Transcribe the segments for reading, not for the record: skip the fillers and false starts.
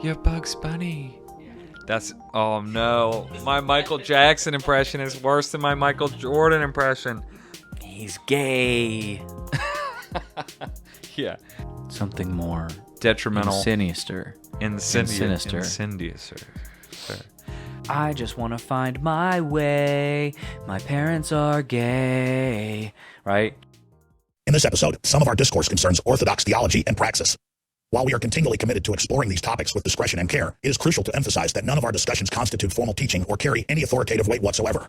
You're Bugs Bunny. That's, oh no, my Michael Jackson impression is worse than my Michael Jordan impression. He's gay. Yeah. Something more Detrimental. sinister. Sinister. I just want to find my way. My parents are gay. Right? In this episode, some of our discourse concerns orthodox theology and praxis. While we are continually committed to exploring these topics with discretion and care, it is crucial to emphasize that none of our discussions constitute formal teaching or carry any authoritative weight whatsoever.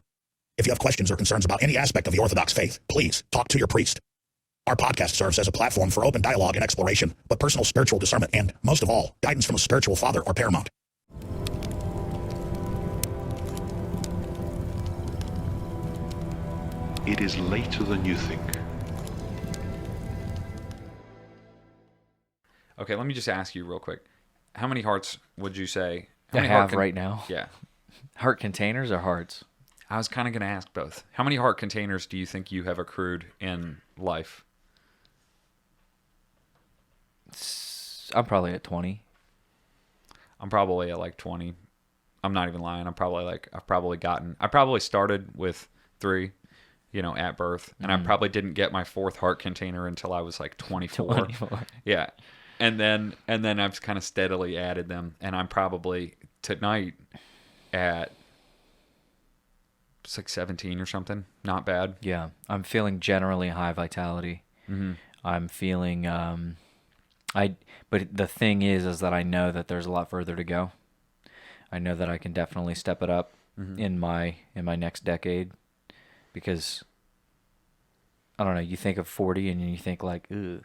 If you have questions or concerns about any aspect of the Orthodox faith, please talk to your priest. Our podcast serves as a platform for open dialogue and exploration, but personal spiritual discernment and, most of all, guidance from a spiritual father are paramount. It is later than you think. Okay, let me just ask you real quick. How many hearts would you say? How I many have right now. Yeah. Heart containers or hearts? I was kind of going to ask both. How many heart containers do you think you have accrued in life? I'm probably at 20. I'm probably at like 20. I'm not even lying. I probably started with 3, at birth. And I probably didn't get my 4th heart container until I was like 24. 24. Yeah. And then I've kind of steadily added them. And I'm probably tonight at it's like 17 or something. Not bad. Yeah. I'm feeling generally high vitality. Mm-hmm. I'm feeling, but the thing is that I know that there's a lot further to go. I know that I can definitely step it up in my next decade because, I don't know, you think of 40 and you think like, ew,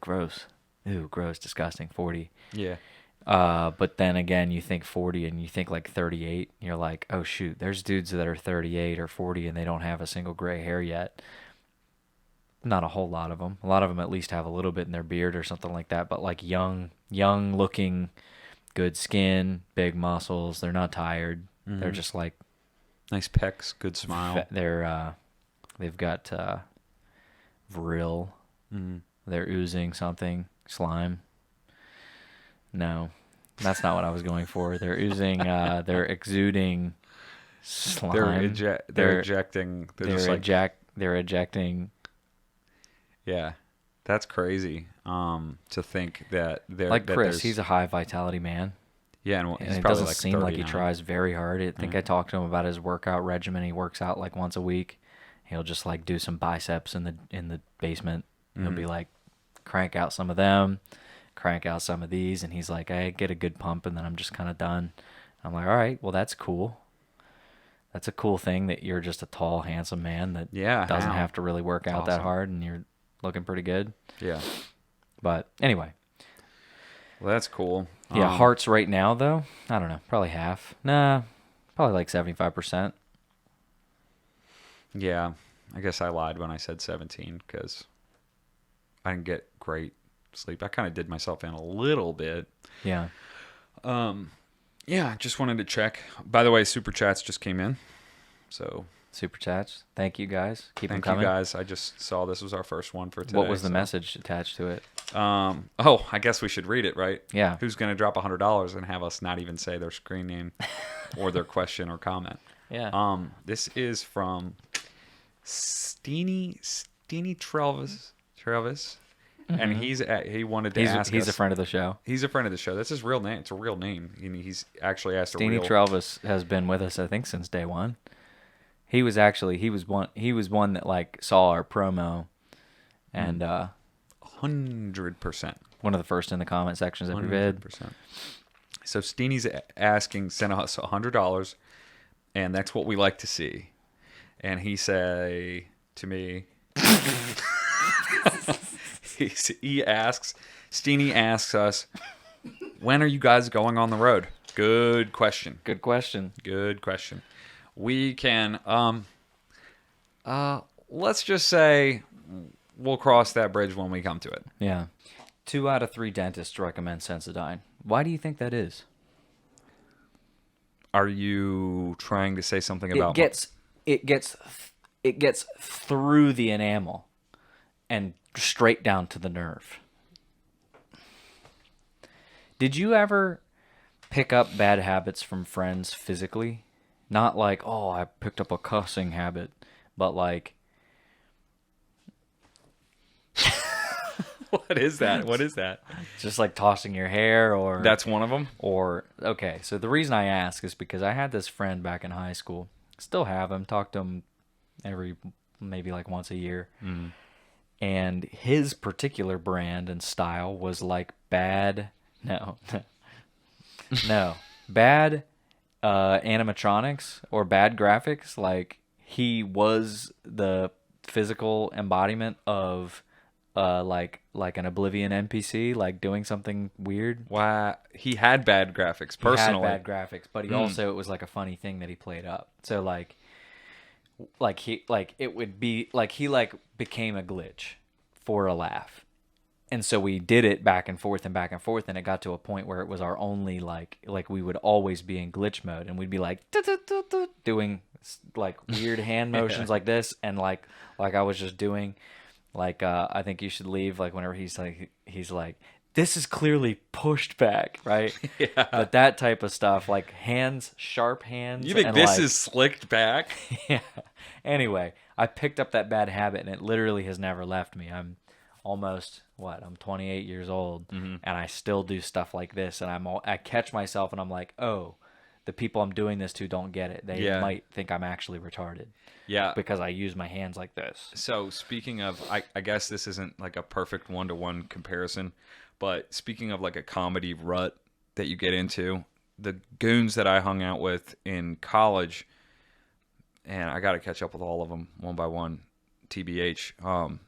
gross. Ooh, gross, disgusting, 40. Yeah. But then again, you think 40 and you think like 38. You're like, oh, shoot, there's dudes that are 38 or 40 and they don't have a single gray hair yet. Not a whole lot of them. A lot of them at least have a little bit in their beard or something like that. But like young looking, good skin, big muscles. They're not tired. Mm-hmm. They're just like nice pecs, good smile. They've got vril. Mm-hmm. They're oozing something. Slime. No, that's not what I was going for. They're oozing. They're exuding slime. They're ejecting. They're ejecting. Yeah, that's crazy. To think that they're like Chris. He's a high vitality man. Yeah, and it doesn't seem like he tries very hard. I think I talked to him about his workout regimen. He works out like once a week. He'll just like do some biceps in the basement. He'll be like, crank out some of them, crank out some of these, and he's like, I get a good pump, and then I'm just kind of done. I'm like, all right, well, that's cool. That's a cool thing that you're just a tall, handsome man that doesn't have to really work out that hard, and you're looking pretty good. Yeah. But anyway. Well, that's cool. Yeah, hearts right now, though, I don't know, probably half. Nah, probably like 75%. Yeah, I guess I lied when I said 17 because I didn't get great sleep. I kind of did myself in a little bit. Yeah. Yeah, just wanted to check. By the way, Super Chats just came in. So Super Chats. Thank you, guys. Keep them coming. Thank you, guys. I just saw this was our first one for today. What was the message attached to it? I guess we should read it, right? Yeah. Who's going to drop $100 and have us not even say their screen name or their question or comment? Yeah. This is from Steeny Travis. And he wanted to ask He's us, a friend of the show. He's a friend of the show. That's his real name. It's a real name. And he's actually asked a real... Steeny Travis has been with us, I think, since day one. He was one that like saw our promo, and 100%. One of the first in the comment sections of every vid. 100%. So Steeny's sent us $100, and that's what we like to see. And he say to me, Steeny asks us, when are you guys going on the road? Good question. We can, let's just say we'll cross that bridge when we come to it. Yeah. 2 out of 3 dentists recommend Sensodyne. Why do you think that is? Are you trying to say something about... It gets through the enamel and straight down to the nerve. Did you ever pick up bad habits from friends physically? Not like, oh, I picked up a cussing habit, but like... What is that? What is that? Just like tossing your hair or... That's one of them? Or, okay, so the reason I ask is because I had this friend back in high school. Still have him. Talk to him maybe like once a year. Mm. And his particular brand and style was like bad... No. Bad animatronics or bad graphics. Like, he was the physical embodiment of... like an Oblivion NPC, like doing something weird. Why? He had bad graphics, personally. He had bad graphics, but he also, it was like a funny thing that he played up. So it would be like he like became a glitch for a laugh. And so we did it back and forth, and it got to a point where it was our only like we would always be in glitch mode, and we'd be like doing like weird hand motions like this, and like I was just doing. Like, I think you should leave, like, whenever he's like, this is clearly pushed back, right? Yeah. But that type of stuff, like sharp hands. You think this is slicked back? Yeah. Anyway, I picked up that bad habit, and it literally has never left me. I'm almost, I'm 28 years old, and I still do stuff like this, and I catch myself, and I'm like, oh, the people I'm doing this to don't get it. They might think I'm actually retarded. Yeah. Because I use my hands like this. So speaking of, I guess this isn't like a perfect one-to-one comparison, but speaking of like a comedy rut that you get into, the goons that I hung out with in college, and I got to catch up with all of them one by one, TBH.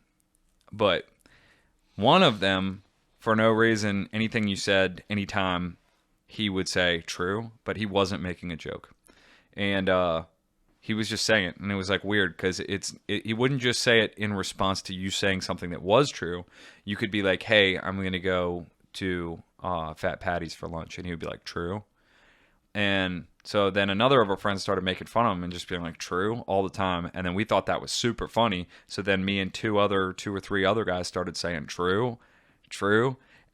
But one of them, for no reason, anything you said, anytime, he would say true, but he wasn't making a joke. And he was just saying it, and it was like weird because he wouldn't just say it in response to you saying something that was true. You could be like, hey, I'm going to go to Fat Patty's for lunch, and he would be like, true. And so then another of our friends started making fun of him and just being like, true, all the time. And then we thought that was super funny. So then me and two or three other guys started saying true.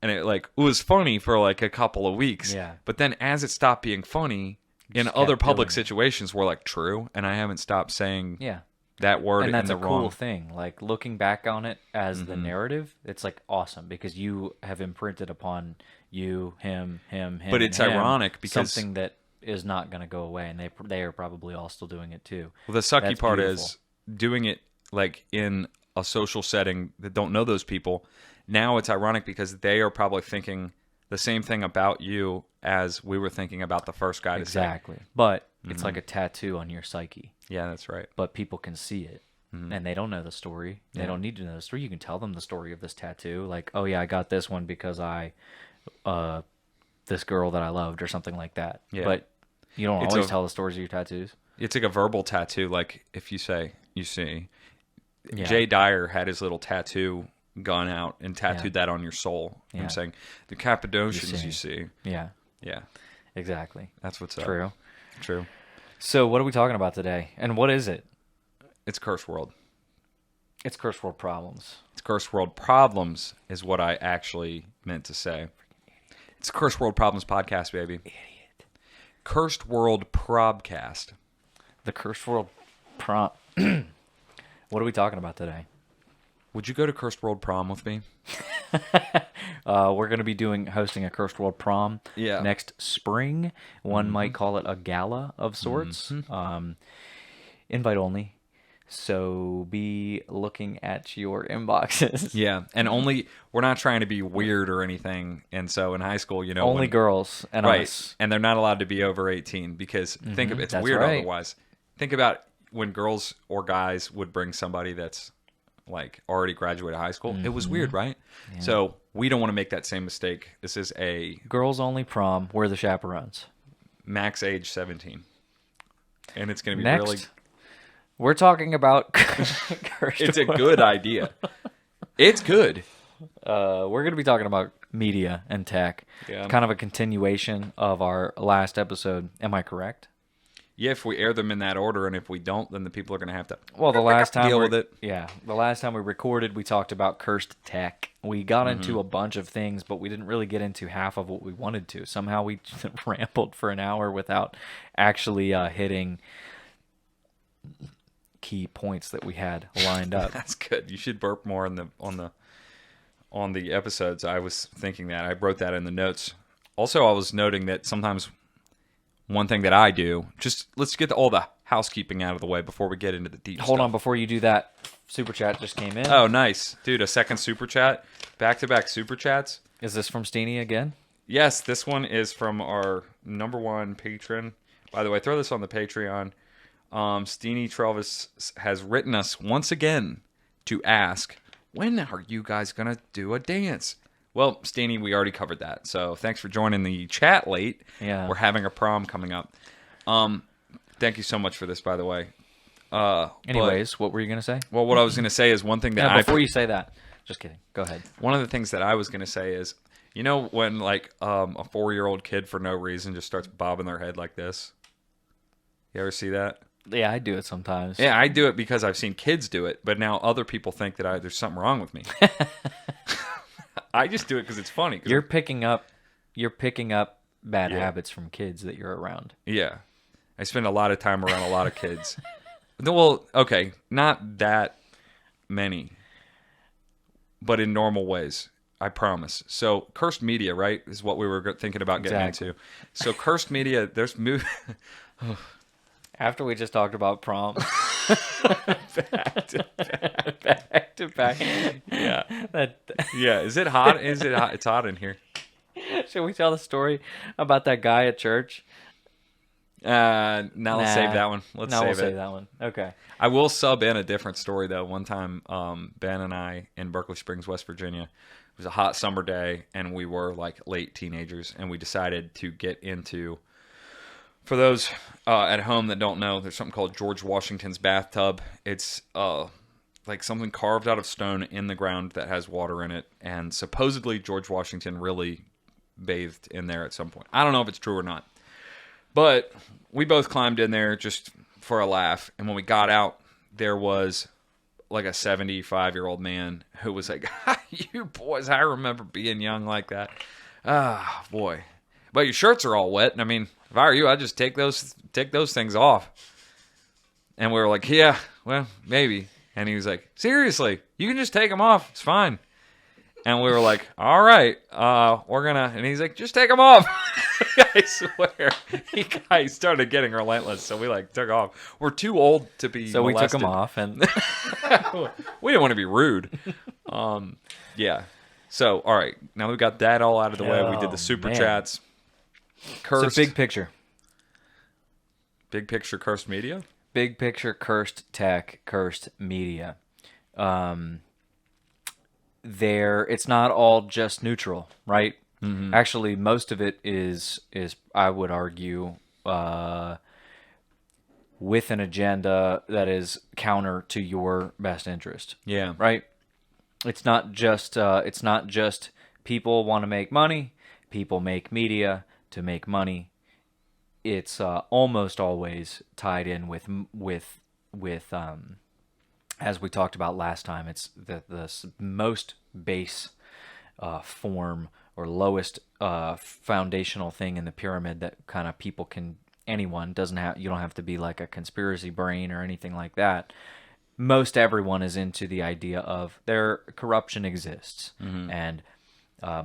And it was funny for like a couple of weeks. Yeah. But then as it stopped being funny, in other public situations, we're like true. And I haven't stopped saying that word in the wrong. And that's a cool thing. Like, looking back on it as the narrative, it's like awesome because you have imprinted upon you, him. But it's ironic because something that is not going to go away, and they are probably all still doing it too. Well, the sucky part is doing it like in a social setting that don't know those people. Now it's ironic because they are probably thinking the same thing about you as we were thinking about the first guy to say. Exactly. But it's like a tattoo on your psyche. Yeah, that's right. But people can see it, and they don't know the story. They don't need to know the story. You can tell them the story of this tattoo. Like, oh, yeah, I got this one because this girl that I loved or something like that. Yeah. But you don't always tell the stories of your tattoos. It's like a verbal tattoo. Like, if you say, you see. Yeah. Jay Dyer had his little tattoo gun out and tattooed that on your soul. Yeah. I'm saying, the Cappadocians you see. Yeah. Yeah. Exactly. That's what's up. True. So what are we talking about today? And what is it? It's Cursed World. It's Cursed World Problems. It's Cursed World Problems is what I actually meant to say. It's Cursed World Problems podcast, baby. Idiot. Cursed World Probcast. The Cursed World What are we talking about today? Would you go to Cursed World Prom with me? We're going to be hosting a Cursed World Prom next spring. One might call it a gala of sorts. Invite only. So be looking at your inboxes. Yeah, and we're not trying to be weird or anything. And so in high school, only girls and us. And they're not allowed to be over 18 because think of it, it's weird otherwise. Think about when girls or guys would bring somebody that's like already graduated high school. It was weird, right? Yeah. So we don't want to make that same mistake. This is a girls only prom. We're the chaperones. Max age 17. And it's going to be Next, really... We're talking about... It's a good idea. It's good. We're going to be talking about media and tech. Yeah. Kind of a continuation of our last episode. Am I correct? yeah, if we air them in that order, and if we don't, then the people are going to have to Well, the last time deal with it. Yeah, the last time we recorded, we talked about cursed tech. We got into a bunch of things, but we didn't really get into half of what we wanted to. Somehow we rambled for an hour without actually hitting key points that we had lined up. That's good. You should burp more on the episodes. I was thinking that. I wrote that in the notes. Also, I was noting that sometimes one thing that I do, just let's get all the housekeeping out of the way before we get into the deep Hold stuff. on, before you do that, Super Chat just came in. Oh, nice. Dude, a second Super Chat. Back-to-back Super Chats. Is this from Steenie again? Yes, this one is from our #1 patron. By the way, throw this on the Patreon. Steenie Travis has written us once again to ask, when are you guys going to do a dance? Well, Steenie, we already covered that. So thanks for joining the chat late. Yeah. We're having a prom coming up. Thank you so much for this, by the way. Anyways, what were you going to say? Well, what I was going to say is one thing that before you say that, just kidding. Go ahead. One of the things that I was going to say is, you know when like a 4-year-old kid for no reason just starts bobbing their head like this? You ever see that? Yeah, I do it sometimes. Yeah, I do it because I've seen kids do it, but now other people think that there's something wrong with me. I just do it because it's funny. You're picking up bad habits from kids that you're around. Yeah. I spend a lot of time around a lot of kids. Well, okay, not that many, but in normal ways. I promise. So, cursed media, right, is what we were thinking about getting into. So, cursed media, there's After we just talked about prom. back to back. Yeah. Yeah. Is it hot? It's hot in here. Should we tell the story about that guy at church? Let's save that one. We'll save that one. Okay. I will sub in a different story, though. One time, Ben and I in Berkeley Springs, West Virginia, it was a hot summer day, and we were like late teenagers, and we decided to get into... For those at home that don't know, there's something called George Washington's bathtub. It's like something carved out of stone in the ground that has water in it. And supposedly George Washington really bathed in there at some point. I don't know if it's true or not. But we both climbed in there just for a laugh. And when we got out, there was like a 75-year-old man who was like, you boys, I remember being young like that. Ah, boy. But your shirts are all wet. And I mean, if I were you, I'd just take those things off. And we were like, yeah, well, maybe. And he was like, seriously, you can just take them off. It's fine. And we were like, all right, we're going to. And he's like, just take them off. I swear. He started getting relentless. So we like took off. We're too old to be So molested. we took them off. And we didn't want to be rude. Yeah. So, all right. Now we got that all out of the way. We did the super chats. Cursed. So big picture. Big picture cursed media? Big picture cursed tech, cursed media. It's not all just neutral, right? Mm-hmm. Actually, most of it is I would argue with an agenda that is counter to your best interest. Yeah. Right? It's not just people want to make money, people make media to make money. It's almost always tied in with as we talked about last time. It's the most base form or lowest foundational thing in the pyramid that kind of anyone doesn't have. You don't have to be like a conspiracy brain or anything like that. Most everyone is into the idea of corruption exists, and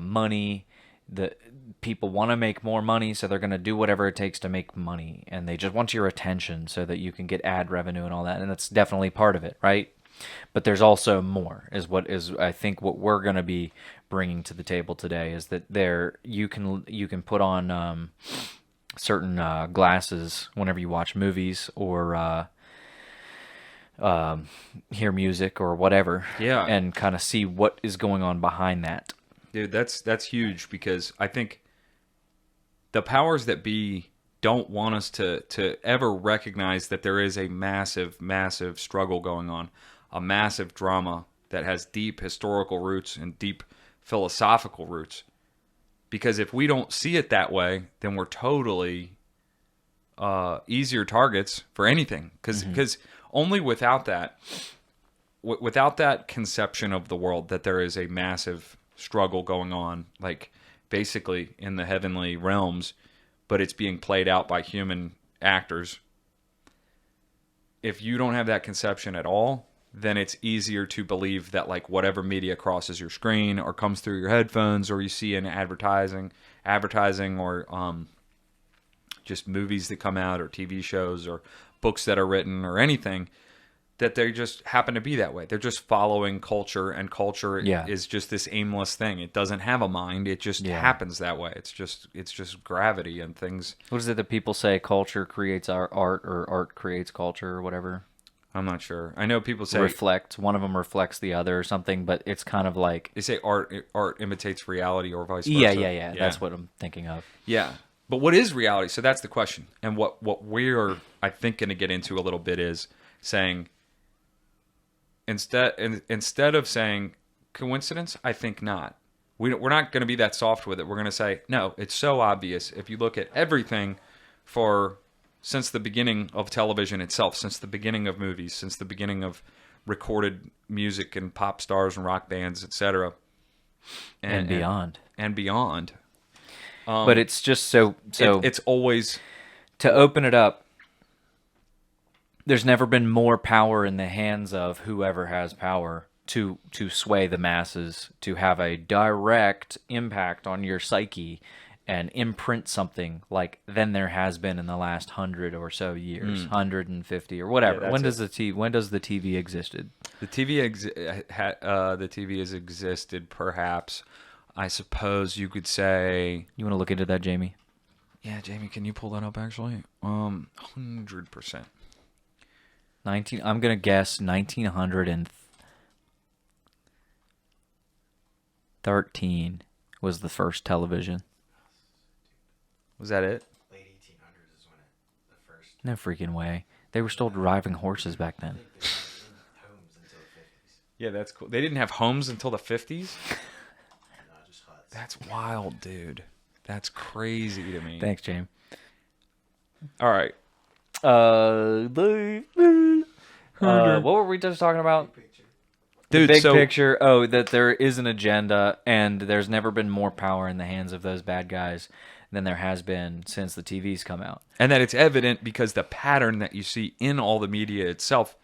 money. The people want to make more money, so they're going to do whatever it takes to make money, and they just want your attention so that you can get ad revenue and all that, and that's definitely part of it, right? But there's also more, I think what we're going to be bringing to the table today is that you can put on certain glasses whenever you watch movies or hear music or whatever, and kind of see what is going on behind that. Dude, that's huge, because I think the powers that be don't want us to ever recognize that there is a massive, massive struggle going on, a massive drama that has deep historical roots and deep philosophical roots. Because if we don't see it that way, then we're totally easier targets for anything, because only without that conception of the world, that there is a massive struggle going on, like basically in the heavenly realms, but it's being played out by human actors. If you don't have that conception at all, then it's easier to believe that like whatever media crosses your screen or comes through your headphones or you see in advertising or just movies that come out or TV shows or books that are written or anything, that they just happen to be that way. They're just following culture, and culture is just this aimless thing. It doesn't have a mind. It just happens that way. It's just gravity and things. What is it that people say? Culture creates our art, or art creates culture, or whatever. I'm not sure. I know people say reflect. One of them reflects the other or something, but it's kind of like they say art imitates reality or vice versa. Yeah. That's what I'm thinking of. Yeah. But what is reality? So that's the question. And what we're, I think, going to get into a little bit is saying, instead of saying coincidence, I think not. We're not going to be that soft with it. We're going to say, no, it's so obvious. If you look at everything since the beginning of television itself, since the beginning of movies, since the beginning of recorded music and pop stars and rock bands, etc., and beyond. And beyond. But it's just so it's always, to open it up, there's never been more power in the hands of whoever has power to sway the masses, to have a direct impact on your psyche and imprint something like than there has been in the last 100 or so years, 150 or whatever. Yeah, when does the TV existed? The TV has existed, perhaps. I suppose you could say. You want to look into that, Jamie? Yeah, Jamie, can you pull that up? Actually, 100%. I'm gonna guess 1913 was the first television. Was that it? Late 1800s is when the first. No freaking way. They were still driving horses back then. Homes until the 50s. Yeah, that's cool. They didn't have homes until the 50s? No, just huts. That's wild, dude. That's crazy to me. Thanks, James. All right. What were we just talking about? Dude, the big picture. Oh, that there is an agenda, and there's never been more power in the hands of those bad guys than there has been since the TV's come out. And that it's evident because the pattern that you see in all the media itself,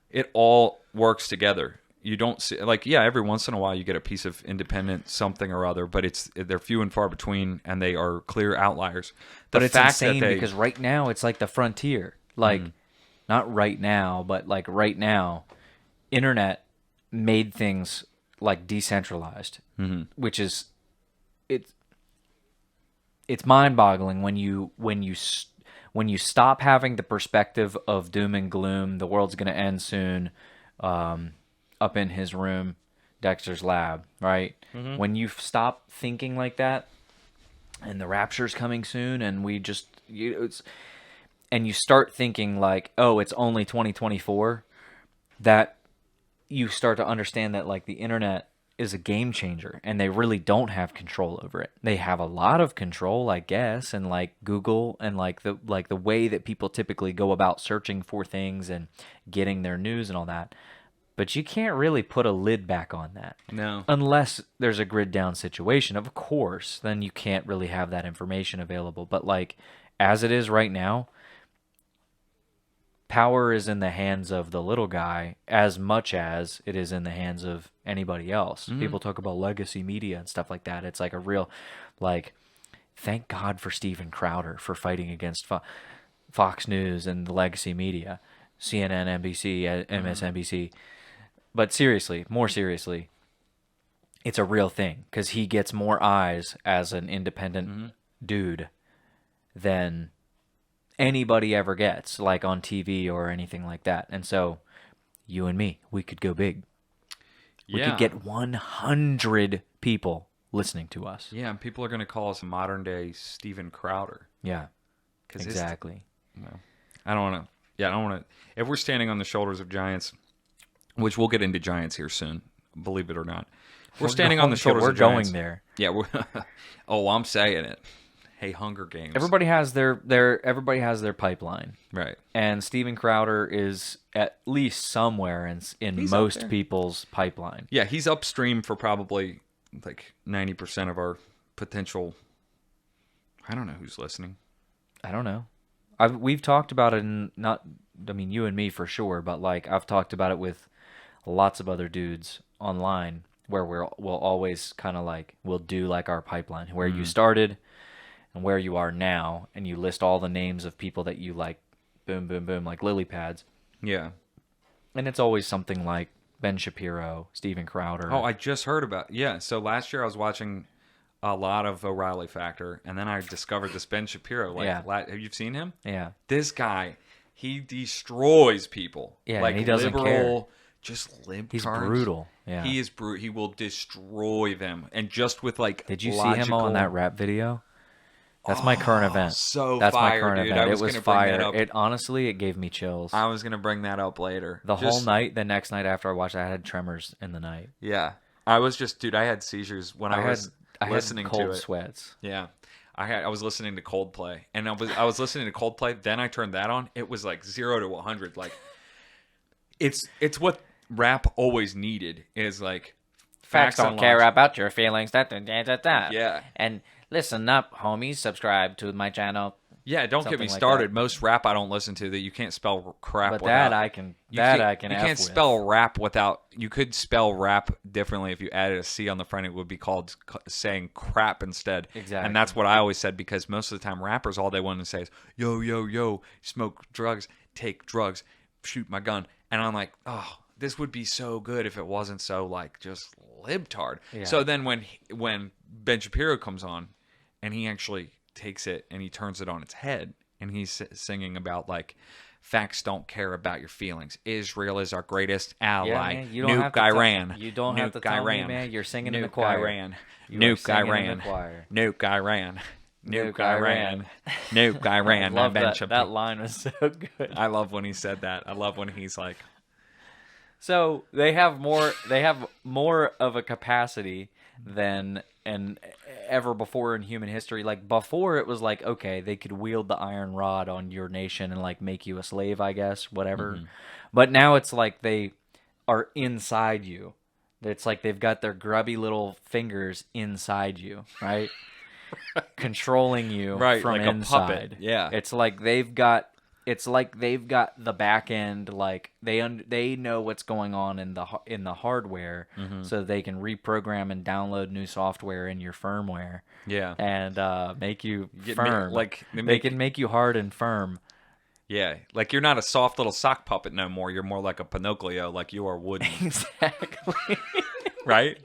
it all works together. You don't see, like, every once in a while you get a piece of independent something or other, but they're few and far between, and they are clear outliers. But it's insane because right now it's like the frontier. Like, not right now, but like right now, internet made things like decentralized, which is it's mind-boggling when you stop having the perspective of doom and gloom. The world's going to end soon. Up in his room, Dexter's lab, right? When you stop thinking like that, and the rapture's coming soon, and and you start thinking like, oh, it's only 2024, that you start to understand that like the internet is a game changer, and they really don't have control over it. They have a lot of control, I guess, and like Google and like the way that people typically go about searching for things and getting their news and all that. But you can't really put a lid back on that. No. Unless there's a grid down situation, of course, then you can't really have that information available. But like as it is right now, power is in the hands of the little guy as much as it is in the hands of anybody else. People talk about legacy media and stuff like that. It's like a real, like, thank God for Steven Crowder for fighting against Fox News and the legacy media, CNN, NBC, MSNBC. But seriously, more seriously, it's a real thing because he gets more eyes as an independent dude than anybody ever gets, like on TV or anything like that. And so, you and me, we could go big. We could get 100 people listening to us. Yeah, and people are going to call us a modern day Steven Crowder. Yeah, exactly. I don't want to. Yeah, I don't want to. If we're standing on the shoulders of giants, which we'll get into giants here soon, believe it or not, we're standing on the shoulders of giants. We're going there. Yeah. I'm saying it. hey, Hunger Games. Everybody has their pipeline. Right. And Steven Crowder is at least somewhere in He's up most there. people's pipeline. Yeah, he's upstream for probably like 90% of our potential. I don't know who's listening. I don't know. We've talked about it you and me for sure, but like I've talked about it with lots of other dudes online where we'll always kind of like we'll do like our pipeline where you started and where you are now, and you list all the names of people that you like, boom, boom, boom, like lily pads. Yeah. And it's always something like Ben Shapiro, Steven Crowder. Oh, I just heard about. Yeah, so last year I was watching a lot of O'Reilly Factor, and then I discovered this Ben Shapiro. Like, Yeah. have you seen him? Yeah. This guy, he destroys people. Yeah, like and he doesn't liberal, care. just libtards. He's brutal. Yeah. He is brutal. He will destroy them, and just with like. Did you see him on that rap video? That's my current event. So That's fire, my current dude. event. I was It was gonna bring that fire. up. It honestly, it gave me chills. I was gonna bring that up later. The whole night, the next night after I watched it, I had tremors in the night. Yeah, I was just, dude. I had seizures when I was listening had cold to it. sweats. Yeah. I was listening to Coldplay, and I was listening to Coldplay. Then I turned that on. It was like 0 to 100. Like, it's what rap always needed is like Facts don't and care logic. about your feelings. Da. Yeah. And listen up, homies. Subscribe to my channel. Yeah, don't get me Something like started. that. Most rap I don't listen to that you can't spell crap. But without. that I can. You That can't- I can. You F can't with. spell rap without. You could spell rap differently if you added a C on the front. It would be called saying crap instead. Exactly. And that's what I always said, because most of the time rappers, all they want to say is yo yo yo, smoke drugs, take drugs, shoot my gun, and I'm like, oh, this would be so good if it wasn't so like just libtard. Yeah. So then when Ben Shapiro comes on, and he actually takes it and he turns it on its head, and he's singing about like facts don't care about your feelings. Israel is our greatest ally. Yeah, man, you don't have Nuke to Iran. you don't have to tell me, man. You're singing in the choir. Iran. You are Nuke singing in Iran. the choir. Nuke Iran. Nuke Nuke Iran. Iran. Nuke Iran. I love Ben that. Shapiro. That line was so good. I love when he said that. I love when he's like, So they have more of a capacity than ever before in human history. Like before, it was like, okay, they could wield the iron rod on your nation and like make you a slave, I guess, whatever. Mm-hmm. But now it's like they are inside you. It's like they've got their grubby little fingers inside you, right? Controlling you Right, from like a inside. puppet, yeah. It's like they've got the back end, like they know what's going on in the hardware, Mm-hmm. so they can reprogram and download new software in your firmware. yeah. And make you Get firm. like, they can make you hard and firm. Yeah. Like you're not a soft little sock puppet no more. You're more like a Pinocchio, like you are wooden. Exactly. Right?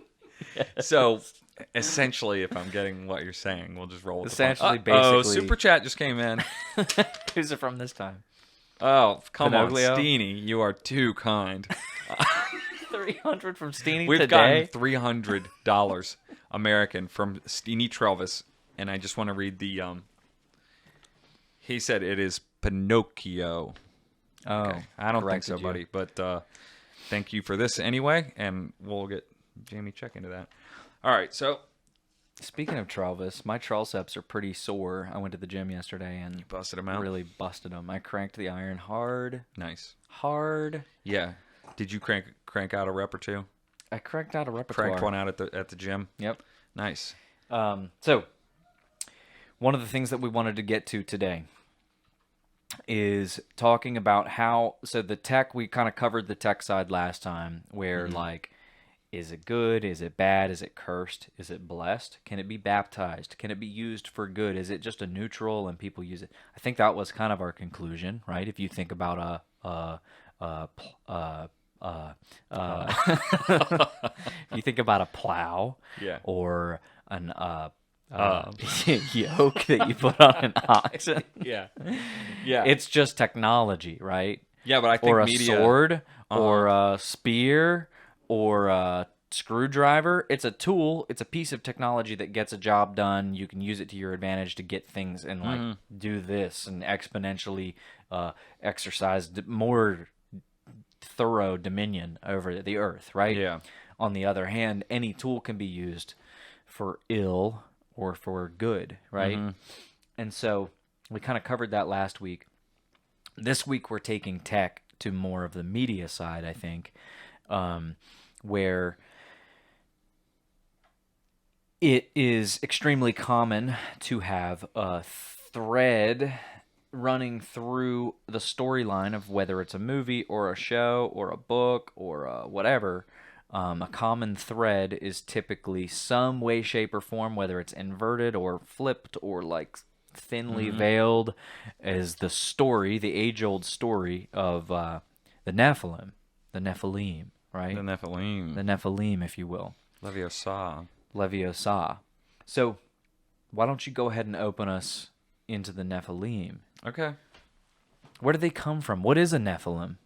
So essentially, if I'm getting what you're saying, we'll just roll with Essentially, the punch. Oh, basically- super chat just came in. Who's it from this time? Oh, come Pinocchio? on, Steenie, you are too kind. 300 from Steenie We've today. gotten $300 American from Steenie Trelvis, and I just want to read the. He said it is Pinocchio. Oh, Okay. I don't think corrected so, you. buddy. But thank you for this anyway, and we'll get Jamie check into that. All right, so Speaking of Travis, my triceps are pretty sore. I went to the gym yesterday and busted him out. really busted them. I cranked the iron hard. Nice. Yeah. Did you crank out a rep or two? I cranked out a repertoire. Cranked one out at the gym. Yep. Nice. So, one of the things that we wanted to get to today is talking about how, so the tech, we kind of covered the tech side last time, where like, is it good? Is it bad? Is it cursed? Is it blessed? Can it be baptized? Can it be used for good? Is it just a neutral and people use it? I think that was kind of our conclusion, right? If you think about if you think about a plow, Yeah. or an yoke that you put on an oxen, Yeah. Yeah. it's just technology, right? yeah, but I think Or a media, sword, or a spear, or a screwdriver. It's a tool. It's a piece of technology that gets a job done. You can use it to your advantage to get things and like do this and exponentially exercise more thorough dominion over the earth, right? Yeah. On the other hand, any tool can be used for ill or for good, right? And so we kind of covered that last week. This week we're taking tech to more of the media side, I think, where it is extremely common to have a thread running through the storyline of whether it's a movie or a show or a book or whatever. A common thread is typically some way, shape, or form, whether it's inverted or flipped or like thinly veiled, as the story, the age-old story of the Nephilim, the Nephilim, right? The Nephilim. The Nephilim, if you will. Leviosa. Leviosa. So, why don't you go ahead and open us into the Nephilim? Okay. Where do they come from? What is a Nephilim?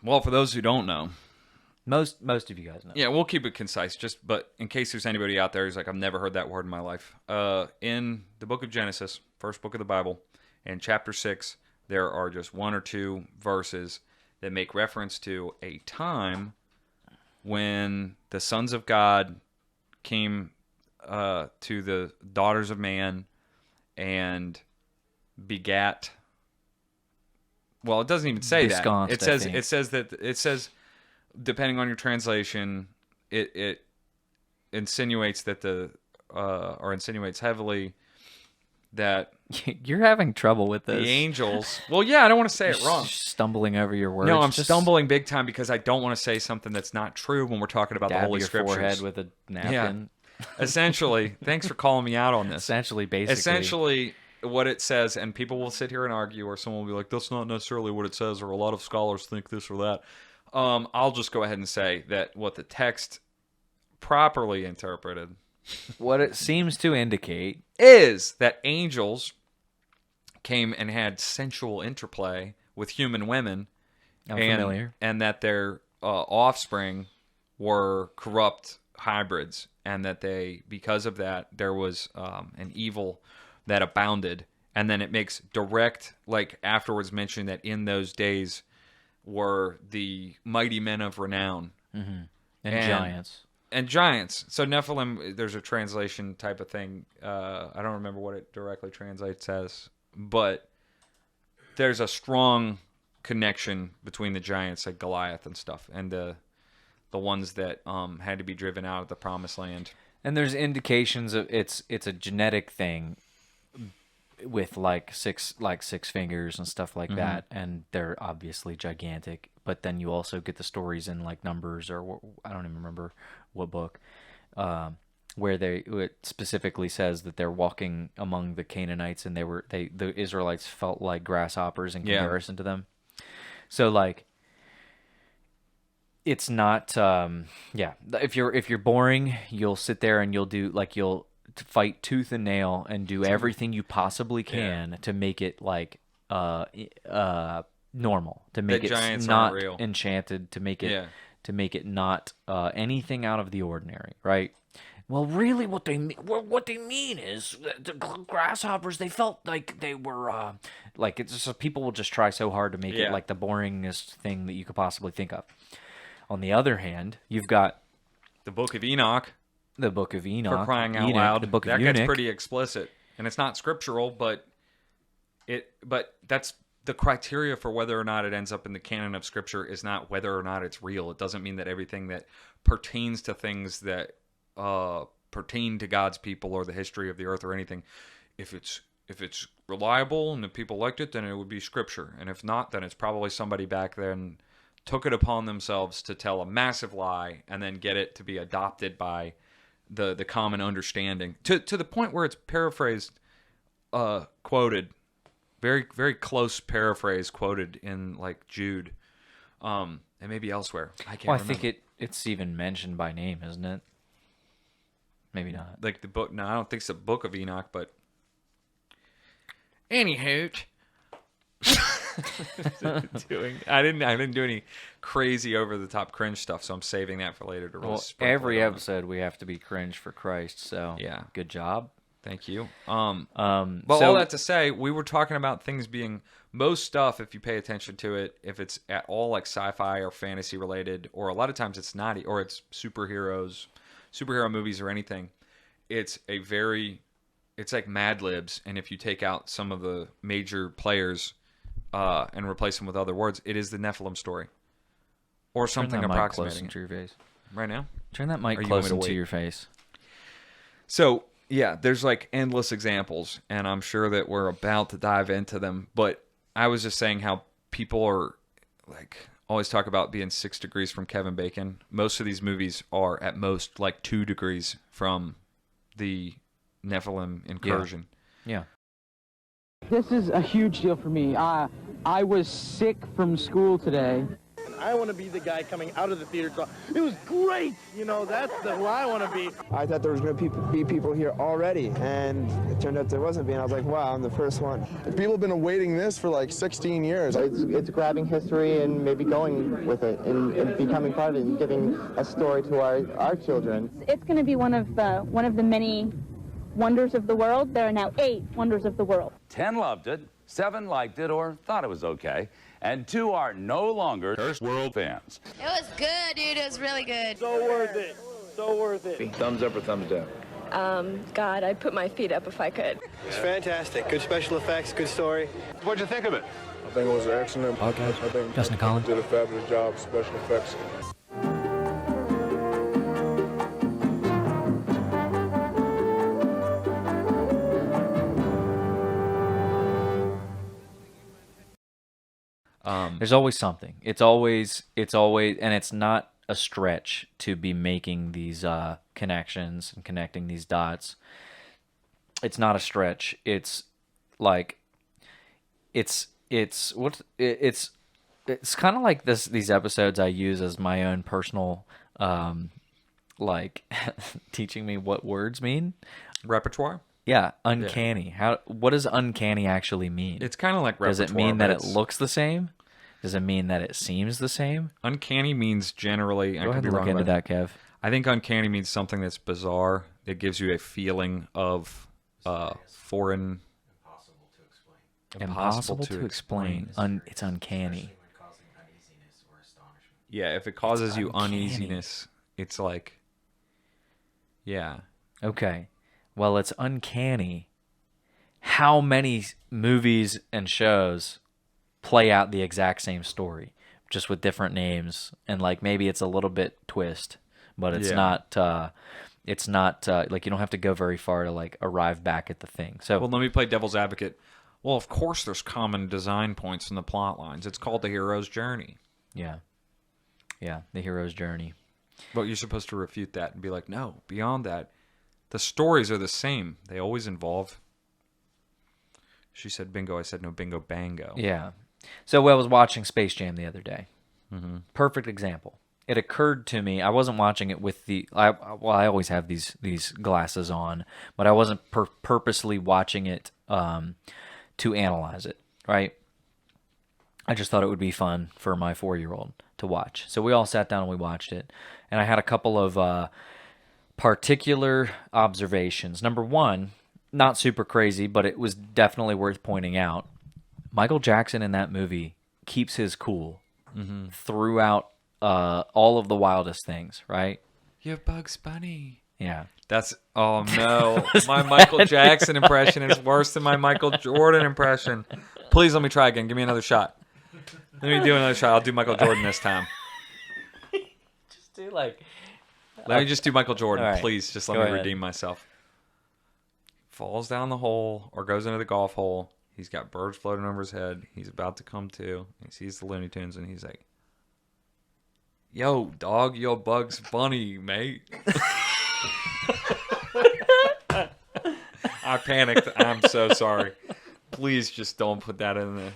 Well, for those who don't know, Most of you guys know. yeah, we'll keep it concise. But in case there's anybody out there who's like, I've never heard that word in my life. In the book of Genesis, first book of the Bible, in chapter 6, there are just one or two verses that make reference to a time when the sons of God came to the daughters of man and begat. Well, it doesn't even say that. It says depending on your translation, it insinuates that or insinuates heavily that You're having trouble with this. the angels. Well, yeah, I don't want to say it wrong. Stumbling over your words. No, I'm Just stumbling big time because I don't want to say something that's not true when we're talking about the dab Holy your Scriptures. forehead with a napkin. Essentially, thanks for calling me out on this. Essentially, What it says, and people will sit here and argue, or someone will be like, that's not necessarily what it says, or a lot of scholars think this or that. I'll just go ahead and say that what the text properly interpreted what it seems to indicate is that angels came and had sensual interplay with human women, I'm familiar. and that their offspring were corrupt hybrids, and that because of that, there was an evil that abounded. And then it makes direct, like afterwards mention that in those days were the mighty men of renown. And giants. And giants. So Nephilim, there's a translation type of thing. I don't remember what it directly translates as, but there's a strong connection between the giants like Goliath and stuff, and the ones that had to be driven out of the promised land. And there's indications of it's a genetic thing with like six fingers and stuff like that, and they're obviously gigantic. But then you also get the stories in like Numbers, or I don't even remember what book, where it specifically says that they're walking among the Canaanites, and the Israelites felt like grasshoppers in comparison to them. So like, it's not if you're boring, you'll sit there and you'll fight tooth and nail and do everything you possibly can to make it like normal, to make it not real, enchanted, to make it not anything out of the ordinary, right? Well, really, what they mean is the grasshoppers. They felt like they were like it's just, people will just try so hard to make it like the boringest thing that you could possibly think of. On the other hand, you've got the Book of Enoch. The Book of Enoch. For crying out loud. The Book of That gets Eunuch. pretty explicit. And it's not scriptural, but that's the criteria for whether or not it ends up in the canon of Scripture is not whether or not it's real. It doesn't mean that everything that pertains to things that pertain to God's people or the history of the earth or anything, if it's reliable and the people liked it, then it would be Scripture. And if not, then it's probably somebody back then took it upon themselves to tell a massive lie and then get it to be adopted by the common understanding to the point where it's paraphrased, quoted, very, very close paraphrase quoted in like Jude, and maybe elsewhere. I can't remember. I think it's even mentioned by name, isn't it? Maybe not. Like the book. No, I don't think it's the Book of Enoch, but anywho. I didn't do any crazy over the top cringe stuff, so I'm saving that for later to really sprinkle every it on. episode we have to be cringe for Christ, so yeah, good job. Thank you. So All that to say, we were talking about things being most stuff, if you pay attention to it, if it's at all like sci-fi or fantasy related, or a lot of times it's not, or it's superheroes, superhero movies or anything, it's like Mad Libs, and if you take out some of the major players and replace them with other words, it is the Nephilim story. Or something Turn that mic approximating closer it. to your face. Right now? Turn that mic Or you want me closer to to wait? your face. So, yeah, there's like endless examples, and I'm sure that we're about to dive into them. But I was just saying how people are like always talk about being 6 degrees from Kevin Bacon. Most of these movies are at most like 2 degrees from the Nephilim incursion. Yeah. This is a huge deal for me. I was sick from school today. I want to be the guy coming out of the theater. It was great. You know, that's who I want to be. I thought there was going to be people here already, and it turned out there wasn't being. I was like, wow, I'm the first one. People have been awaiting this for like 16 years. It's grabbing history and maybe going with it and becoming part of it and giving a story to our children. It's going to be one of the many wonders of the world. There are now 8 wonders of the world. 10 loved it, 7 liked it or thought it was okay, and 2 are no longer First World fans. It was good, dude. It was really good. So worth it. So worth it. Thumbs up or thumbs down? God, I'd put my feet up if I could. It's fantastic. Good special effects, good story. What'd you think of it? I think it was excellent. Okay. I think Justin Collins did a fabulous job, special effects. There's always something. It's always, and it's not a stretch to be making these connections and connecting these dots. It's not a stretch. It's like, it's kind of like these episodes I use as my own personal, like teaching me what words mean. Repertoire? Yeah, uncanny. What does uncanny actually mean? It's kind of like repertoire. Does it mean that but it it's- looks the same? Does it mean that it seems the same? Uncanny means generally... Go ahead and look into that, Kev. I think uncanny means something that's bizarre. It gives you a feeling of foreign... Impossible to explain. Impossible to explain. It's uncanny. Especially when causing uneasiness or astonishment. Yeah, if it causes you uncanny. uneasiness, it's like... Yeah. Okay. Well, it's uncanny how many movies and shows play out the exact same story, just with different names, and like maybe it's a little bit twist, but it's not like you don't have to go very far to like arrive back at the thing. So Well, let me play devil's advocate. Well, of course there's common design points in the plot lines. It's called the hero's journey. yeah, the hero's journey. But you're supposed to refute that and be like, no, beyond that, the stories are the same. They always involve... She said bingo. I said no bingo bango. Yeah. So I was watching Space Jam the other day. Mm-hmm. Perfect example. It occurred to me, I wasn't watching it with I always have these glasses on, but I wasn't purposely watching it to analyze it, right? I just thought it would be fun for my 4-year-old to watch. So we all sat down and we watched it. And I had a couple of particular observations. Number one, not super crazy, but it was definitely worth pointing out. Michael Jackson in that movie keeps his cool throughout all of the wildest things, right? You're Bugs Bunny. Yeah. That's... Oh, no. My Michael Jackson impression is worse than my Michael Jordan impression. Please let me try again. Give me another shot. Let me do another shot. I'll do Michael Jordan this time. Just do like... Let me just do Michael Jordan, All right. please. Just let Go me ahead. redeem myself. Falls down the hole or goes into the golf hole. He's got birds floating over his head. He's about to come to. He sees the Looney Tunes and he's like, yo, dog, yo, Bugs Bunny, mate. I panicked. I'm so sorry. Please just don't put that in there.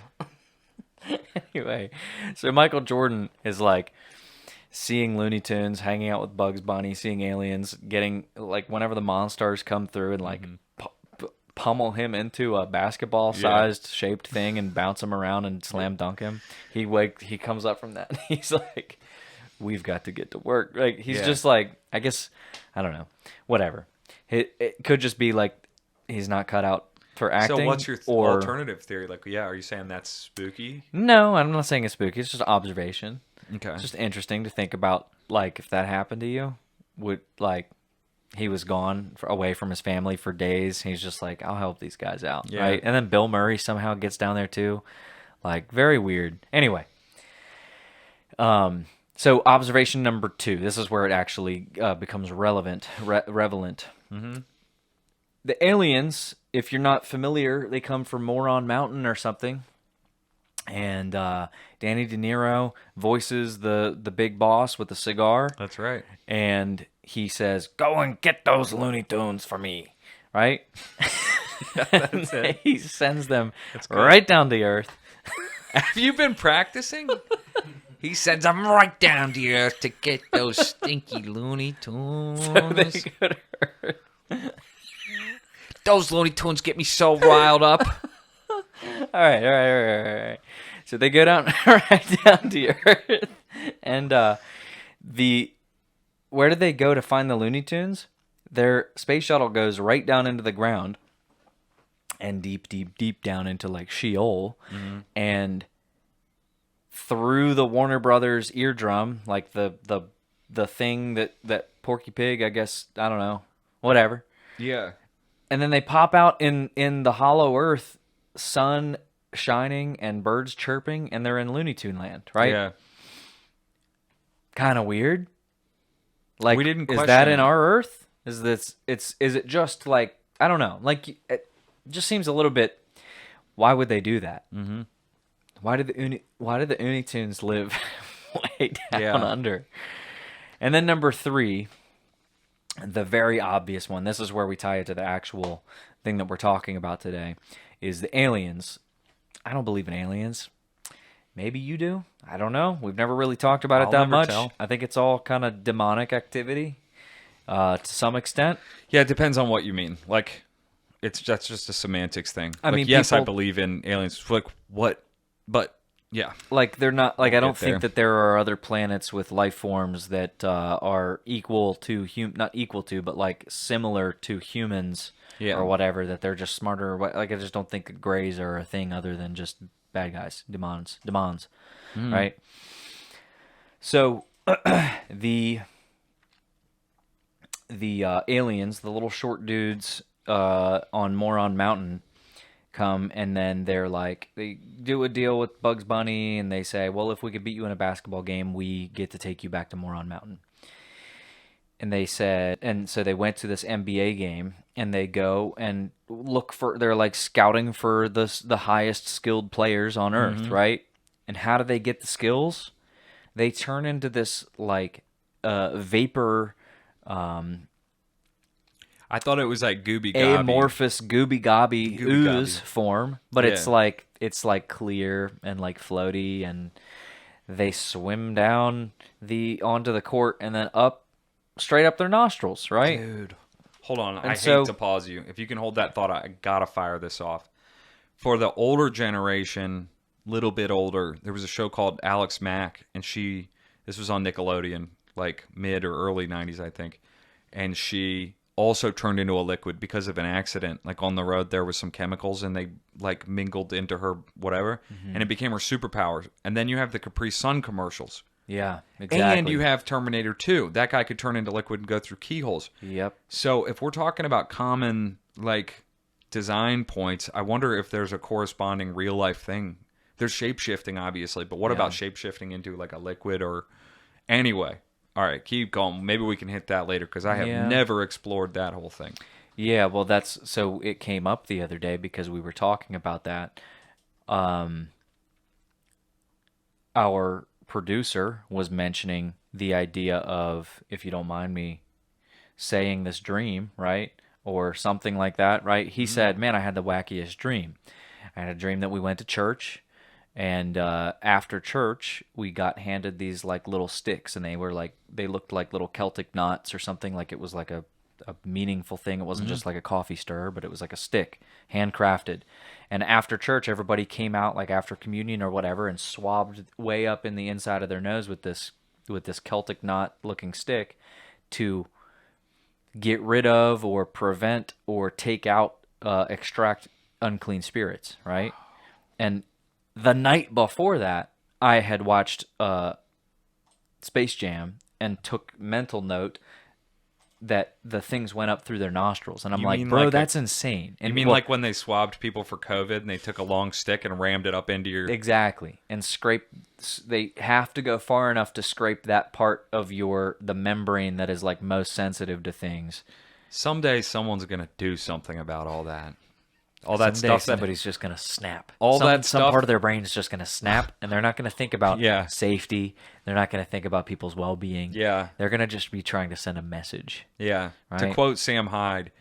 Anyway, so Michael Jordan is like seeing Looney Tunes, hanging out with Bugs Bunny, seeing aliens, getting like whenever the monsters come through and like pummel him into a basketball-sized shaped thing and bounce him around and slam dunk him. He comes up from that. And he's like, "We've got to get to work." Like he's just like, I guess, I don't know, whatever. It could just be like he's not cut out for acting. So what's your or alternative theory? Like, yeah, are you saying that's spooky? No, I'm not saying it's spooky. It's just observation. Okay. It's just interesting to think about, like, if that happened to you, would, like, he was gone away from his family for days. He's just like, I'll help these guys out, Yeah. right? And then Bill Murray somehow gets down there too. Like, very weird. Anyway. So observation number 2. This is where it actually becomes relevant. Mm-hmm. The aliens, if you're not familiar, they come from Moron Mountain or something. And Danny De Niro voices the big boss with the cigar. That's right. And he says, "Go and get those Looney Tunes for me," right? That's it. He sends them right down to Earth. Have you been practicing? He sends them right down to Earth to get those stinky Looney Tunes. So they go to Earth. Those Looney Tunes get me so riled up. All right. So they go down right down to Earth, and where did they go to find the Looney Tunes? Their space shuttle goes right down into the ground, and deep down into like Sheol, and through the Warner Brothers eardrum, like the thing that Porky Pig, I guess, I don't know, whatever. Yeah. And then they pop out in the hollow Earth, sun shining and birds chirping, and they're in Looney Tune land, right? Yeah. Kind of weird. Like, We didn't is question that in it. our Earth? Is it just like, I don't know, like it just seems a little bit. Why would they do that? Mm-hmm. Why did the Looney Tunes live way down Yeah. under? And then number 3, the very obvious one. This is where we tie it to the actual thing that we're talking about today. Is the aliens. I don't believe in aliens. Maybe you do. I don't know. We've never really talked about I'll it that never much. tell. I think it's all kind of demonic activity to some extent. Yeah, it depends on what you mean. Like, that's just a semantics thing. I mean, yes, I people- believe in aliens. Like, what? But, yeah. Like, they're not, like, I don't get there. think that there are other planets with life forms that are equal to, not equal to, but like similar to humans or whatever, that they're just smarter. Or what, like, I just don't think that grays are a thing other than just bad guys, demons, right? So the aliens, the little short dudes on Moron Mountain, come, and then they do a deal with Bugs Bunny, and they say, well, if we could beat you in a basketball game, we get to take you back to Moron Mountain. And they said, and so they went to this NBA game, and they go and they're like scouting for the highest skilled players on Earth, right? And how do they get the skills? They turn into this like vapor, I thought it was like Gooby Gobby. amorphous gooby gobby ooze form, but it's like clear and like floaty, and they swim down onto the court and then straight up their nostrils, right? Dude. Hold on. And I so- hate to pause you. If you can hold that thought, I gotta fire this off. For the older generation, little bit older, there was a show called Alex Mack, and this was on Nickelodeon, like mid or early 90s, I think. And she also turned into a liquid because of an accident. Like on the road, there was some chemicals, and they like mingled into her whatever, and it became her superpower. And then you have the Capri Sun commercials. Yeah, exactly. And you have Terminator 2. That guy could turn into liquid and go through keyholes. Yep. So if we're talking about common like design points, I wonder if there's a corresponding real life thing. There's shape-shifting, obviously, but what about shape-shifting into like a liquid or... Anyway, all right, keep going. Maybe we can hit that later, because I have never explored that whole thing. Yeah, well, so it came up the other day because we were talking about that. Our producer was mentioning the idea of, if you don't mind me saying this dream, right? Or something like that, right? He said, man, I had the wackiest dream. I had a dream that we went to church, and after church, we got handed these like little sticks, and they looked like little Celtic knots or something. Like it was like a meaningful thing. It wasn't just like a coffee stirrer, but it was like a stick, handcrafted. And after church, everybody came out like after communion or whatever, and swabbed way up in the inside of their nose with this Celtic knot looking stick to get rid of or prevent or take out, extract unclean spirits, right? And the night before that, I had watched Space Jam and took mental note that the things went up through their nostrils, and I'm You like, mean bro, like that's insane. And You mean well, like when they swabbed people for COVID and they took a long stick and rammed it up into your... exactly, and they have to go far enough to scrape that part of the membrane that is like most sensitive to things. Someday someone's gonna do something about all that. All that Someday stuff. Somebody's just gonna snap. That some stuff. part of their brain is just gonna snap, and they're not gonna think about Yeah. safety. They're not gonna think about people's well-being. Yeah. They're gonna just be trying to send a message. Yeah. To Right? quote Sam Hyde,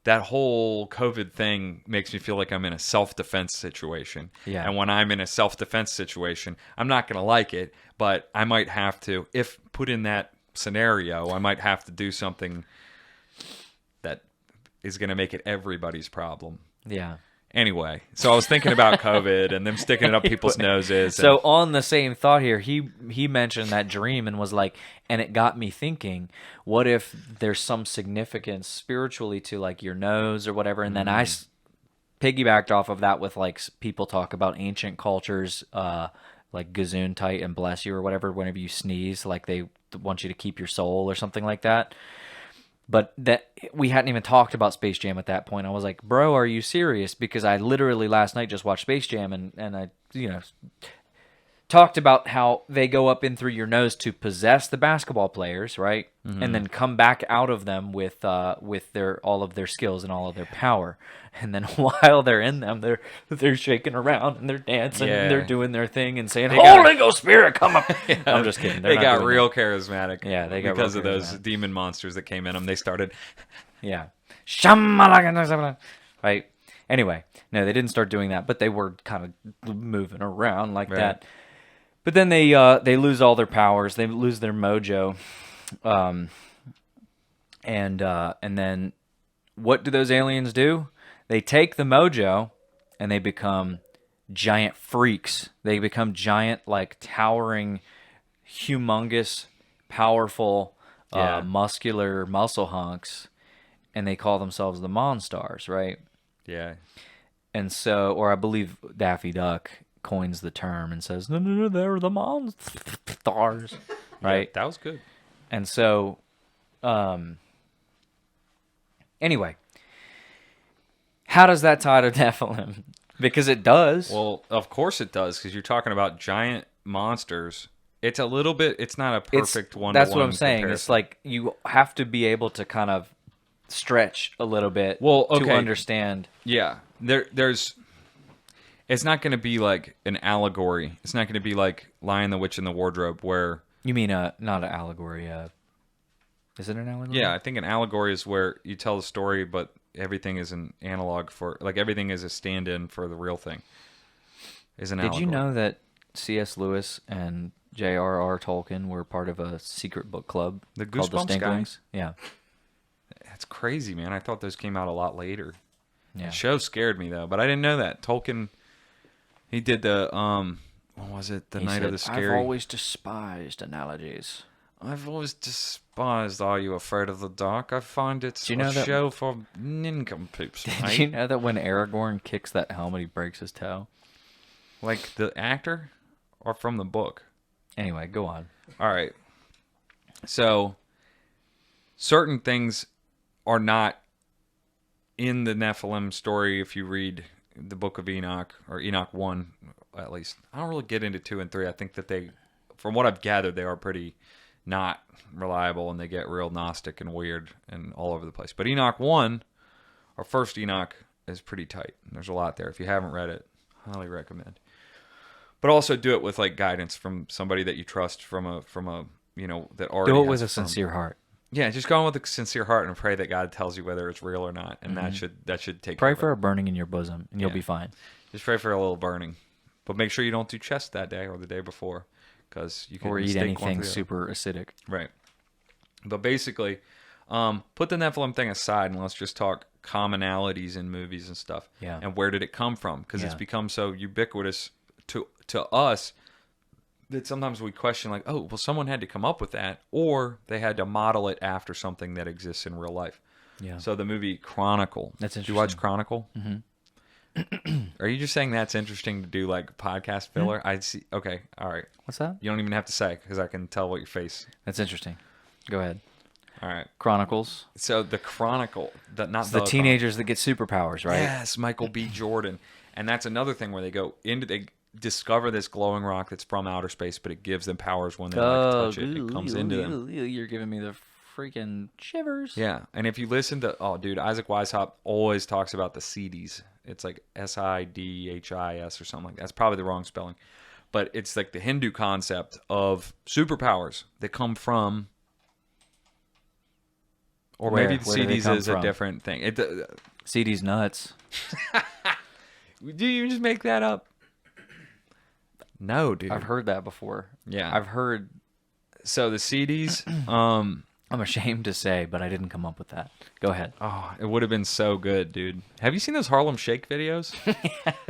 that whole COVID thing makes me feel like I'm in a self-defense situation. Yeah. And when I'm in a self-defense situation, I'm not going to like it, but I might have to, if put in that scenario, I might have to do something that is going to make it everybody's problem. Yeah. Anyway, so I was thinking about COVID and them sticking it up people's noses. So on the same thought here, he mentioned that dream and was like, and it got me thinking, what if there's some significance spiritually to like your nose or whatever? And then I piggybacked off of that with like people talk about ancient cultures, like Gesundheit and bless you or whatever. Whenever you sneeze, like they want you to keep your soul or something like that. But that we hadn't even talked about Space Jam at that point. I was like, bro, are you serious? Because I literally last night just watched Space Jam and I, talked about how they go up in through your nose to possess the basketball players, right? Mm-hmm. And then come back out of them with their all of their skills and all of their power. And then while they're in them, they're shaking around and they're dancing and they're doing their thing and saying, "Holy Ghost Spirit, come up!" Yeah, I'm just kidding. They got real charismatic. Yeah, they got because real of those charismatic. demon monsters that came in them. They started. Yeah. Shamalaka. Right. Anyway, no, they didn't start doing that, but they were kind of moving around like that. But then they lose all their powers. They lose their mojo. And then what do those aliens do? They take the mojo and they become giant freaks. They become giant, like towering, humongous, powerful, muscular muscle hunks. And they call themselves the Monstars, right? Yeah. And so, or I believe Daffy Duck coins the term and says, no, they're the Monstars, right? Yeah, that was good. And so, anyway, how does that tie to Nephilim? Because it does. Well, of course it does, because you're talking about giant monsters. It's a little bit, it's not a perfect one-to-one That's what I'm saying. comparison. It's like you have to be able to kind of stretch a little bit to understand. Yeah. There's... It's not going to be like an allegory. It's not going to be like Lion, the Witch, and the Wardrobe, where... You mean not an allegory. Is it an allegory? Yeah, I think an allegory is where you tell the story, but everything is an analog for... Like, everything is a stand-in for the real thing. Is an allegory. Did you know that C.S. Lewis and J.R.R. Tolkien were part of a secret book club called the Goosebumps Stinklings? Yeah. That's crazy, man. I thought those came out a lot later. Yeah. The show scared me, though, but I didn't know that. Tolkien... He did the, what was it? The Night of the Scary... I've always despised analogies. I've always despised Are You Afraid of the Dark? I find it's show for nincompoops, Did mate. you know that when Aragorn kicks that helmet, he breaks his toe? Like the actor? Or from the book? Anyway, go on. All right. So, certain things are not in the Nephilim story if you read the Book of Enoch, or Enoch 1, at least. I don't really get into 2 and 3. I think that they, from what I've gathered, they are pretty not reliable, and they get real Gnostic and weird and all over the place. But Enoch 1, or first Enoch, is pretty tight. There's a lot there. If you haven't read it, highly recommend. But also do it with like guidance from somebody that you trust, from a that already Do it has with a firm- sincere heart. Yeah, just go in with a sincere heart and pray that God tells you whether it's real or not, and that should take. Pray care for of a burning in your bosom, and you'll be fine. Just pray for a little burning, but make sure you don't do chest that day or the day before, because you can Or eat mistake one anything for the other. super acidic. Right. But basically, put the Nephilim thing aside and let's just talk commonalities in movies and stuff. Yeah. And where did it come from? Because it's Yeah. become so ubiquitous to us that sometimes we question, like, oh, well, someone had to come up with that, or they had to model it after something that exists in real life. Yeah. So the movie Chronicle. That's Did you watch interesting. Chronicle? Mm-hmm. Are you just saying that's interesting to do, like, podcast filler? I see. Okay. All right. What's that? You don't even have to say, because I can tell what your face. That's interesting. Go ahead. All right. Chronicles. So the Chronicle, not the teenagers that get superpowers, right? Yes, Michael B. Jordan. And that's another thing where they discover this glowing rock that's from outer space, but it gives them powers when they touch it. It comes into them. You're giving me the freaking shivers. Yeah, and if you listen to, Isaac Weishaupt always talks about the Sidis. It's like Sidhis or something like that. That's probably the wrong spelling. But it's like the Hindu concept of superpowers that come from... Or maybe the CDs is a different thing. CDs nuts. Do you just make that up? No, dude. I've heard that before. Yeah. I've heard... So the CDs... I'm ashamed to say, but I didn't come up with that. Go ahead. Oh, it would have been so good, dude. Have you seen those Harlem Shake videos?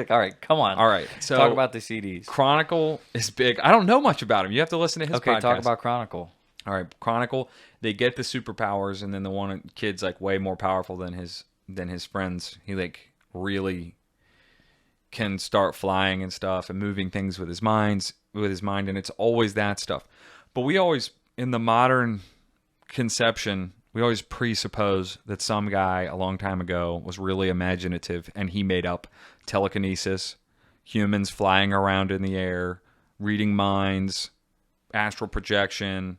All right, come on. All right, so... Talk about the CDs. Chronicle is big. I don't know much about him. You have to listen to his podcast. Okay, talk about Chronicle. All right, Chronicle, they get the superpowers, and then the one kid's like way more powerful than his friends. He like really can start flying and stuff and moving things with his mind, and it's always that stuff. But we always, in the modern conception, we always presuppose that some guy a long time ago was really imaginative and he made up telekinesis, humans flying around in the air, reading minds, astral projection.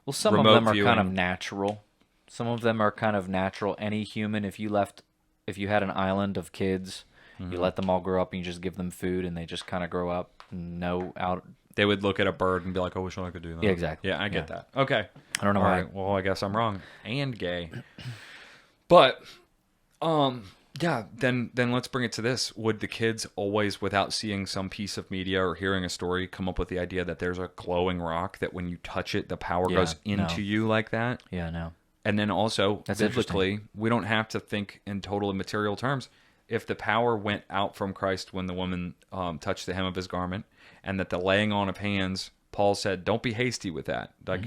Well, some of them are kind of natural. Some of them are kind of natural. Any human, if you had an island of kids, you let them all grow up and you just give them food and they just kind of grow up. They would look at a bird and be like, "I wish I could do that." Yeah, exactly. Yeah, I get that. Okay. I don't know why. Right, well, I guess I'm wrong. And gay. But, yeah, then let's bring it to this. Would the kids always, without seeing some piece of media or hearing a story, come up with the idea that there's a glowing rock that when you touch it, the power goes into you like that? Yeah, no. And then also, That's biblically, we don't have to think in total material terms. If the power went out from Christ when the woman touched the hem of his garment, and that the laying on of hands, Paul said, don't be hasty with that. Like,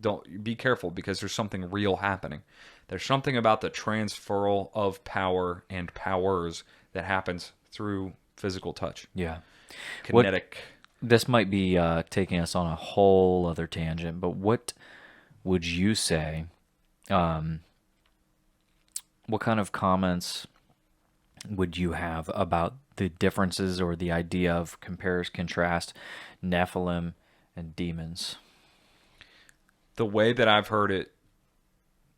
don't be careful because there's something real happening. There's something about the transferal of power and powers that happens through physical touch. Yeah. Kinetic. This might be taking us on a whole other tangent, but what would you say, what kind of comments would you have about the differences or the idea of contrast Nephilim and demons? The way that I've heard it,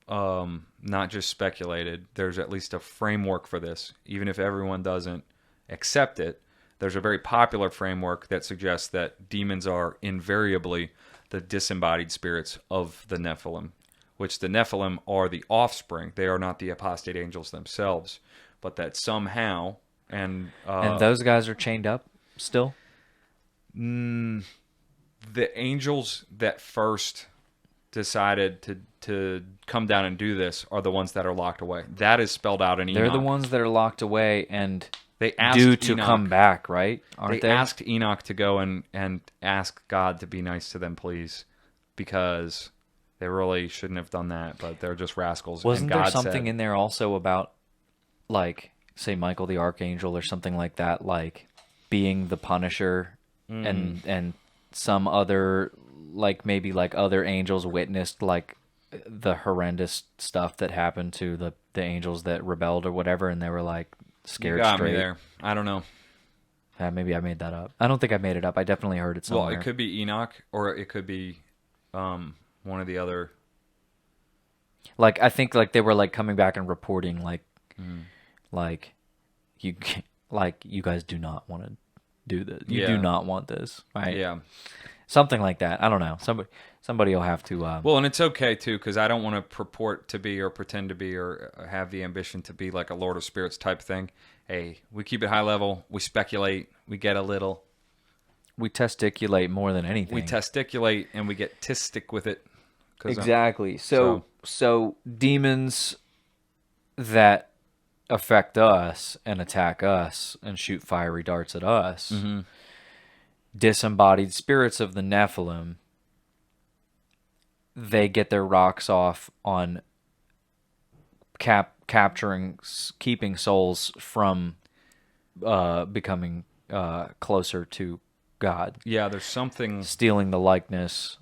not just speculated, there's at least a framework for this. Even if everyone doesn't accept it, there's a very popular framework that suggests that demons are invariably the disembodied spirits of the Nephilim, which the Nephilim are the offspring. They are not the apostate angels themselves, but that somehow... And those guys are chained up still? The angels that first decided to come down and do this are the ones that are locked away. That is spelled out in Enoch. They're the ones that are locked away and they asked due to Enoch, come back, right? Aren't they? They asked Enoch to go and ask God to be nice to them, please, because they really shouldn't have done that, but they're just rascals. Wasn't and God there something said, in there also about, like, say Michael the Archangel or something like that, like being the Punisher, and some other, like maybe like other angels witnessed like the horrendous stuff that happened to the angels that rebelled or whatever, and they were like scared you got straight. me there. I don't know. Maybe I made that up. I don't think I made it up. I definitely heard it somewhere. Well, it could be Enoch, or it could be one of the other. Like I think like they were like coming back and reporting like. Like, you guys do not want to do this. You do not want this, right? Yeah. Something like that. I don't know. Somebody will have to... Well, and it's okay, too, because I don't want to purport to be or pretend to be or have the ambition to be like a Lord of Spirits type thing. Hey, we keep it high level. We speculate. We get a little. We testiculate more than anything. We testiculate and we get tistic with it. Exactly. So demons that affect us and attack us and shoot fiery darts at us, disembodied spirits of the Nephilim, they get their rocks off on keeping souls from becoming closer to God. Yeah, there's something... Stealing the likeness,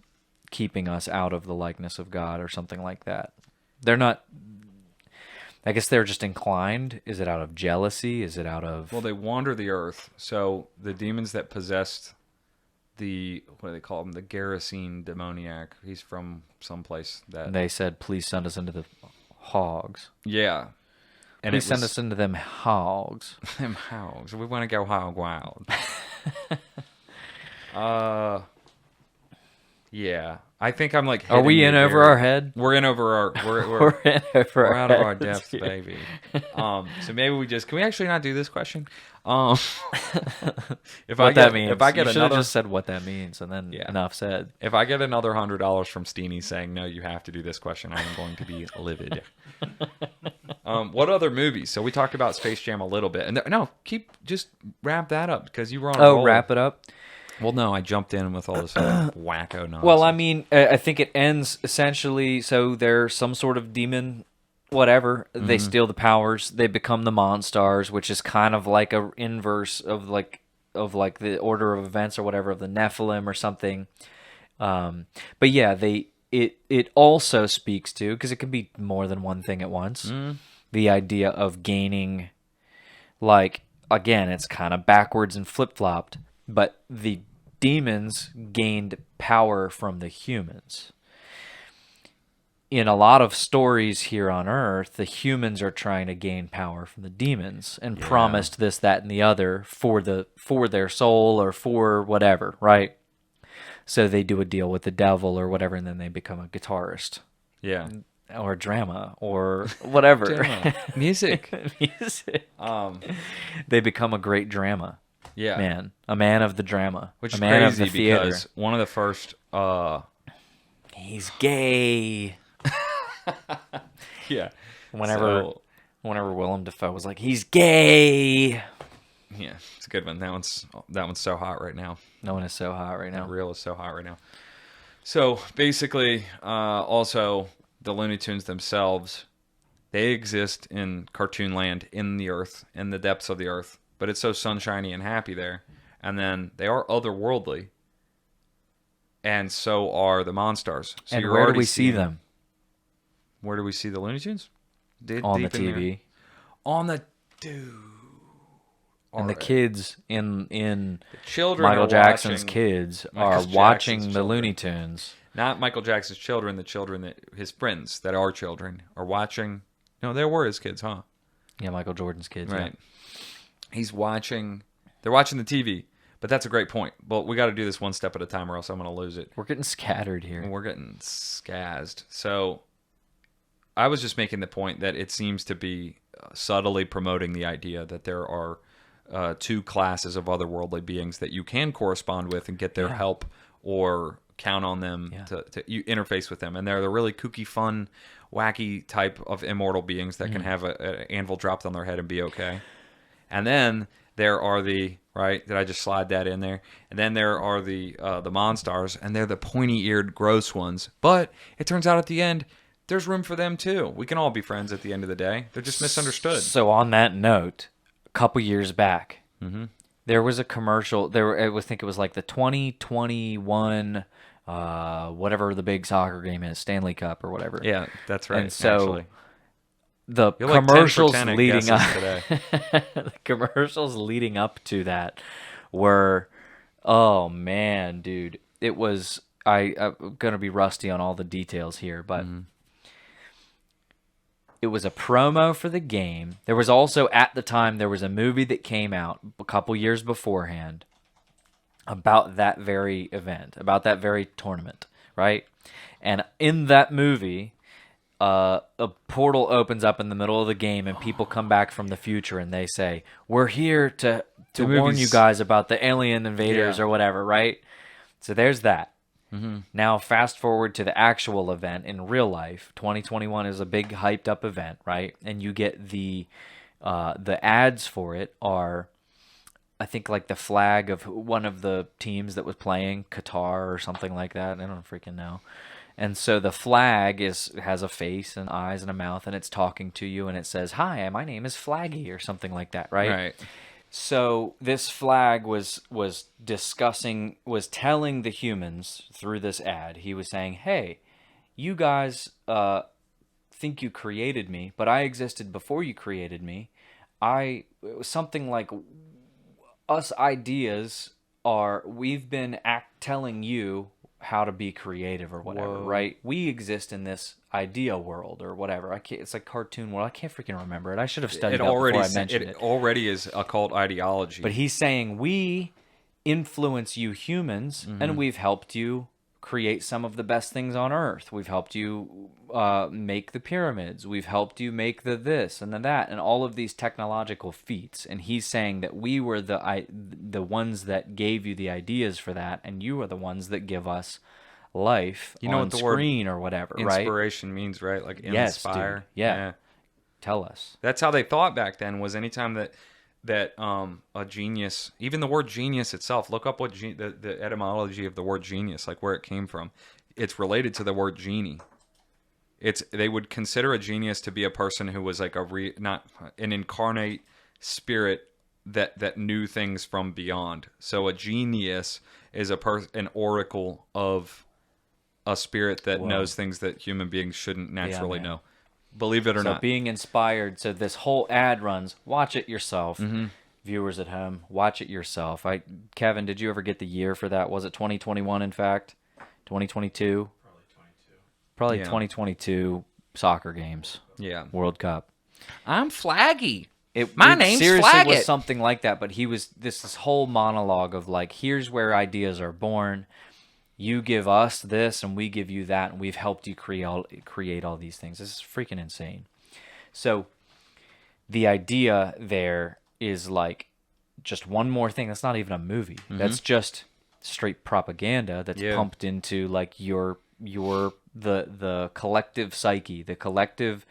keeping us out of the likeness of God or something like that. They're not. I guess they're just inclined. Is it out of jealousy? Is it out of... Well, they wander the earth. So the demons that possessed the, what do they call him? The Gerasene demoniac. He's from someplace that... They said, please send us into the hogs. Yeah. And please send us into them hogs. Them hogs. We want to go hog wild. Yeah. I think I'm like... Are we in over our head? We're in over our... We're in over our out of our heads, depths, dude. baby. So maybe we just... Can we actually not do this question? If What that means. If I get you should another... have just said what that means, and then enough said. If I get another $100 from Steenie saying, no, you have to do this question, I am going to be livid. What other movies? So we talked about Space Jam a little bit. And just wrap that up, because you were on a roll. Wrap it up? Well, no, I jumped in with all this wacko nonsense. Well, I mean, I think it ends essentially, so there's some sort of demon, whatever. They steal the powers. They become the Monstars, which is kind of like a inverse of the order of events or whatever of the Nephilim or something. But yeah, it also speaks to, because it can be more than one thing at once, the idea of gaining, like, again, it's kind of backwards and flip-flopped, but the demons gained power from the humans. In a lot of stories here on Earth, the humans are trying to gain power from the demons and promised this, that, and the other for their soul or for whatever, right? So they do a deal with the devil or whatever, and then they become a guitarist. Yeah. Or drama or whatever. Drama. Music. Music. They become a great drama. Yeah. Man. A man of the drama. Which a is man crazy of the theater. because one of the first... He's gay. Yeah. Whenever Willem Dafoe was like, he's gay. Yeah, it's a good one. That one's so hot right now. No one is so hot right now. That reel is so hot right now. So basically, also the Looney Tunes themselves, they exist in cartoon land, in the earth, in the depths of the earth. But it's so sunshiny and happy there. And then they are otherworldly. And so are the Monstars. So and where do we see them? Where do we see the Looney Tunes? On the TV. On the... Dude. And the kids in children Michael Jackson's kids are watching the Looney Tunes. Not Michael Jackson's children, the children that his friends that are children are watching. No, they were his kids, huh? Yeah, Michael Jordan's kids. Right. Yeah. He's watching. They're watching the TV. But that's a great point. But we got to do this one step at a time, or else I'm going to lose it. We're getting scattered here. We're getting scazzed. So I was just making the point that it seems to be subtly promoting the idea that there are two classes of otherworldly beings that you can correspond with and get their help or count on them to you interface with them. And they're the really kooky, fun, wacky type of immortal beings that can have an anvil dropped on their head and be okay. And then there are the... Right? Did I just slide that in there? And then there are the Monstars, and they're the pointy-eared, gross ones. But it turns out at the end, there's room for them too. We can all be friends at the end of the day. They're just misunderstood. So on that note, a couple years back, there was a commercial. I think it was like the 2021, whatever the big soccer game is, Stanley Cup or whatever. Yeah, that's right. And so. Actually. The You're like commercials 10 for 10 leading up today. the commercials leading up to that were, oh man, dude, it was. I'm gonna be rusty on all the details here, but it was a promo for the game. There was also at the time there was a movie that came out a couple years beforehand about that very event, about that very tournament, right? And in that movie. A portal opens up in the middle of the game, and people come back from the future, and they say, "We're here to warn you guys about the alien invaders or whatever," right? So there's that. Now, fast forward to the actual event in real life. 2021 is a big hyped up event, right? And you get the ads for it are, I think, like the flag of one of the teams that was playing, Qatar or something like that. I don't freaking know. And so the flag has a face and eyes and a mouth, and it's talking to you, and it says, "Hi, my name is Flaggy," or something like that, right? Right. So this flag was telling the humans through this ad. He was saying, "Hey, you guys think you created me, but I existed before you created me. It was something like us ideas we've been telling you how to be creative or whatever, right? We exist in this idea world or whatever. It's like cartoon world. I can't freaking remember it. I should have studied it before I mentioned it. It already is occult ideology. But he's saying we influence you humans, and we've helped you create some of the best things on Earth. We've helped you make the pyramids. We've helped you make the this and the that and all of these technological feats. And he's saying that we were the ones that gave you the ideas for that, and you are the ones that give us life on what the screen or whatever, right? Inspiration means, right? Like inspire. Yes, dude. Yeah. Tell us. That's how they thought back then, was anytime that a genius, even the word genius itself, look up what the etymology of the word genius, like where it came from. It's related to the word genie. They would consider a genius to be a person who was like not an incarnate spirit that knew things from beyond. So a genius is an oracle of a spirit that knows things that human beings shouldn't naturally know. Believe it or not. So being inspired. So this whole ad runs. Watch it yourself. Viewers at home, watch it yourself. Kevin, did you ever get the year for that? Was it 2021, in fact? 2022? Probably 2022 soccer games. Yeah. World Cup. I'm Flaggy. My name's seriously Flaggett. was something like that, but he was this whole monologue of like, here's where ideas are born. You give us this, and we give you that, and we've helped you create all these things. This is freaking insane. So the idea there is like just one more thing. That's not even a movie. That's just straight propaganda that's pumped into like the collective psyche, the collective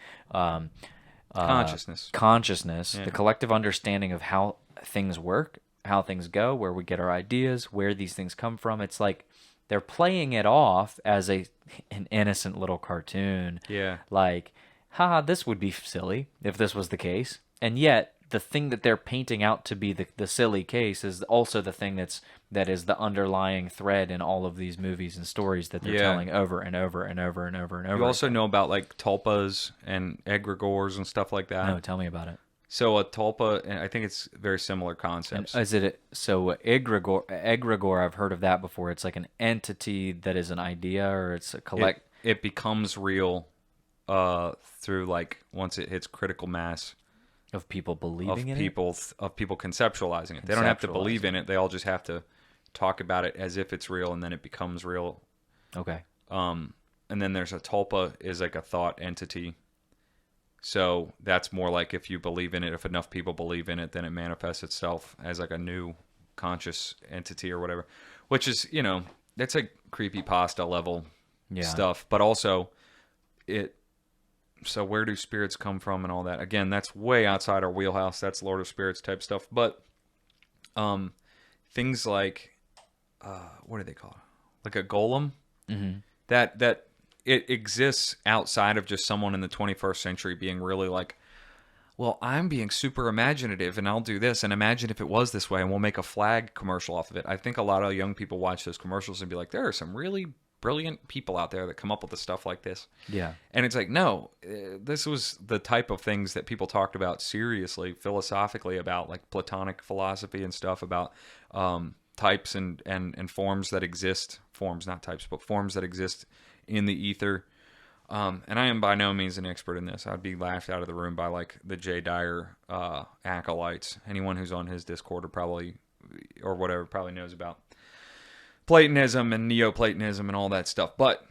consciousness, the collective understanding of how things work, how things go, where we get our ideas, where these things come from. It's like they're playing it off as an innocent little cartoon. Yeah. Like, haha, this would be silly if this was the case. And yet, the thing that they're painting out to be the silly case is also the thing that is the underlying thread in all of these movies and stories that they're telling over and over and over and over and over. You also know about like tulpas and egregores and stuff like that. No, tell me about it. So a tulpa, and I think it's very similar concepts. And egregore? I've heard of that before. It's like an entity that is an idea, or it's a collect. It becomes real through like once it hits critical mass of people believing in it, of people conceptualizing it. They don't have to believe in it. They all just have to talk about it as if it's real, and then it becomes real. Okay. And then there's a tulpa is like a thought entity. So that's more like if you believe in it, if enough people believe in it, then it manifests itself as like a new conscious entity or whatever, which is, that's like creepypasta level stuff. But also so where do spirits come from and all that? Again, that's way outside our wheelhouse. That's Lord of Spirits type stuff. But things like, what do they call it? Like a golem? That it exists outside of just someone in the 21st century being really like, well, I'm being super imaginative and I'll do this and imagine if it was this way and we'll make a flag commercial off of it. I think a lot of young people watch those commercials and be like, there are some really brilliant people out there that come up with the stuff like this. Yeah. And it's like, no, this was the type of things that people talked about seriously, philosophically, about like Platonic philosophy and stuff, about types and forms that exist, forms, not types, but forms that exist in the ether. And I am by no means an expert in this. I'd be laughed out of the room by like the Jay Dyer acolytes. Anyone who's on his Discord probably knows about Platonism and Neoplatonism and all that stuff. But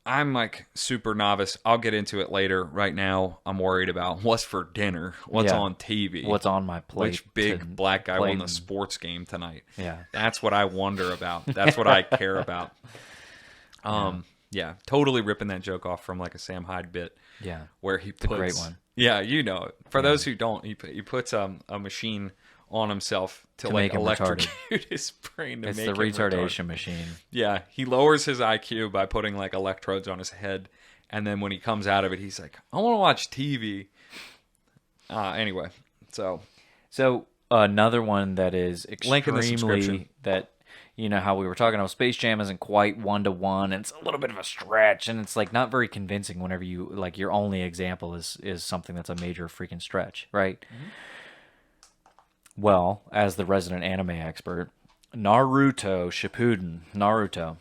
I'm like super novice. I'll get into it later. Right now, I'm worried about what's for dinner, what's on TV, what's on my plate, which big black guy won the sports game tonight. Yeah, that's what I wonder about. That's what I care about. Yeah, totally ripping that joke off from like a Sam Hyde bit. Yeah, where he puts a great one. Yeah, you know it. For those who don't, he puts a machine on himself to like electrocute his brain. It's the retardation machine. Yeah, he lowers his IQ by putting like electrodes on his head, and then when he comes out of it, he's like, "I want to watch TV." Anyway, so another one that is Link in the extremely description. that you know how we were talking about Space Jam isn't quite 1-to-1, and it's a little bit of a stretch, and it's like not very convincing whenever you like your only example is something that's a major freaking stretch, right? Well, as the resident anime expert, Naruto Shippuden, Naruto,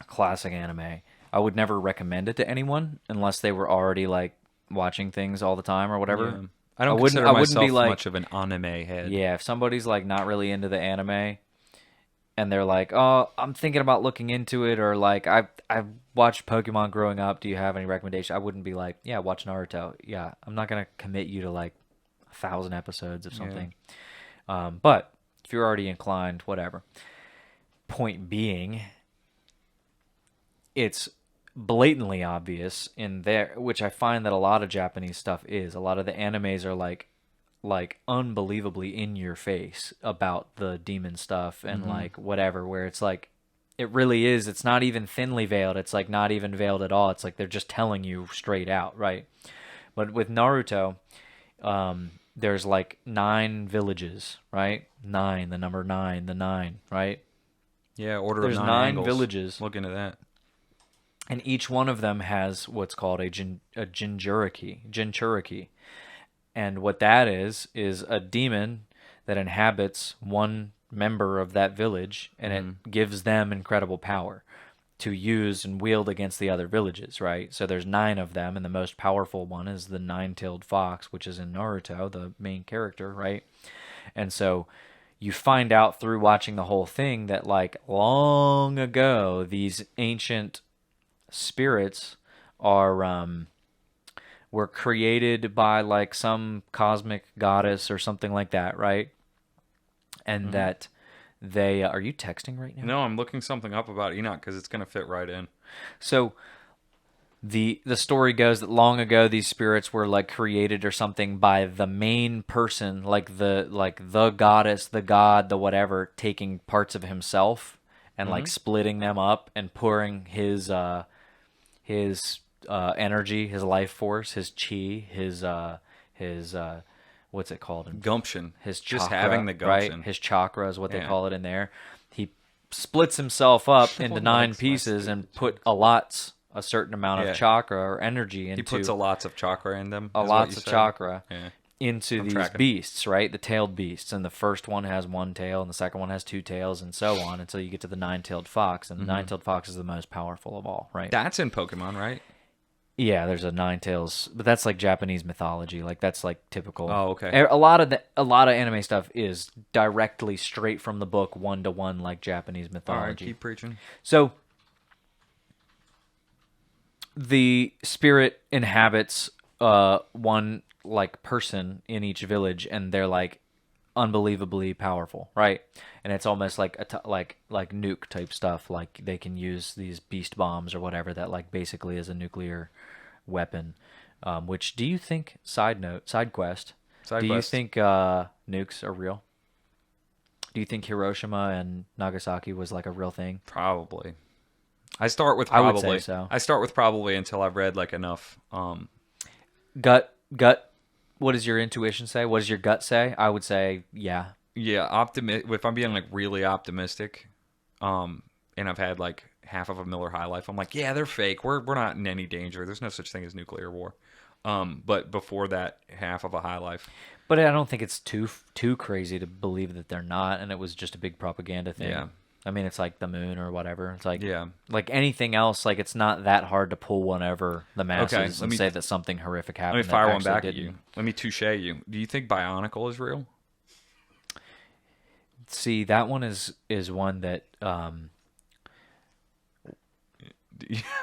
classic anime. I would never recommend it to anyone unless they were already like watching things all the time or whatever. Yeah. I don't consider myself much of an anime head. Yeah, if somebody's like not really into the anime and they're like, "Oh, I'm thinking about looking into it," or like, "I've watched Pokemon growing up. Do you have any recommendation?" I wouldn't be like, "Yeah, watch Naruto." Yeah, I'm not gonna commit you to like 1,000 episodes of something. Yeah. But if you're already inclined, whatever. Point being, it's blatantly obvious in there, which I find that a lot of Japanese stuff is. A lot of the animes are like unbelievably in your face about the demon stuff and like whatever, where it's like it really is. It's not even thinly veiled. It's like not even veiled at all. It's like they're just telling you straight out, right? But with Naruto, there's like 9 villages, right? 9, the number 9, the 9, right? Yeah, order there's of 9 angles. villages. Look into that. And each one of them has what's called a Jinchuriki. And what that is a demon that inhabits one member of that village, and it gives them incredible power to use and wield against the other villages, right? So there's 9 of them, and the most powerful one is the 9-tailed fox, which is in Naruto, the main character, right? And so you find out through watching the whole thing that like long ago, these ancient spirits were created by like some cosmic goddess or something like that, right? And that they are you texting right now? No, I'm looking something up about Enoch because it's going to fit right in. So the story goes that long ago these spirits were like created or something by the main person, like the goddess, the god, the whatever, taking parts of himself and like splitting them up and pouring his energy, his life force, his chi, his what's it called? Gumption. His chakra, just having the gumption. Right? His chakra is what they call it in there. He splits himself up into 9 pieces and put a certain amount of chakra or energy into. He puts a lots of chakra in them. Lots of chakra into these beasts, right? The tailed beasts, and the first one has 1 tail, and the second one has 2 tails, and so on until you get to the 9-tailed fox, and the 9-tailed fox is the most powerful of all, right? That's in Pokemon, right? Yeah, there's a 9 tails, but that's like Japanese mythology. Like that's like typical. Oh, okay. A lot of anime stuff is directly straight from the book, 1-to-1, like Japanese mythology. All right, keep preaching. So the spirit inhabits one like person in each village, and they're like unbelievably powerful, right? And it's almost like like nuke type stuff. Like they can use these beast bombs or whatever that like basically is a nuclear weapon. Which do you think? Side quest. Do you think nukes are real? Do you think Hiroshima and Nagasaki was like a real thing? Probably. I start with probably. I would say so. I start with probably until I've read like enough. Gut. What does your intuition say? What does your gut say? I would say, yeah. Yeah, if I'm being like really optimistic, and I've had like half of a Miller High Life, I'm like, yeah, they're fake. We're not in any danger. There's no such thing as nuclear war. But before that, half of a High Life. But I don't think it's too crazy to believe that they're not, and it was just a big propaganda thing. Yeah. I mean, it's like the moon or whatever. It's like like anything else. Like it's not that hard to pull one over the masses and say that something horrific happened. Let me fire one back at you. Let me touche you. Do you think Bionicle is real? See, that one is one that.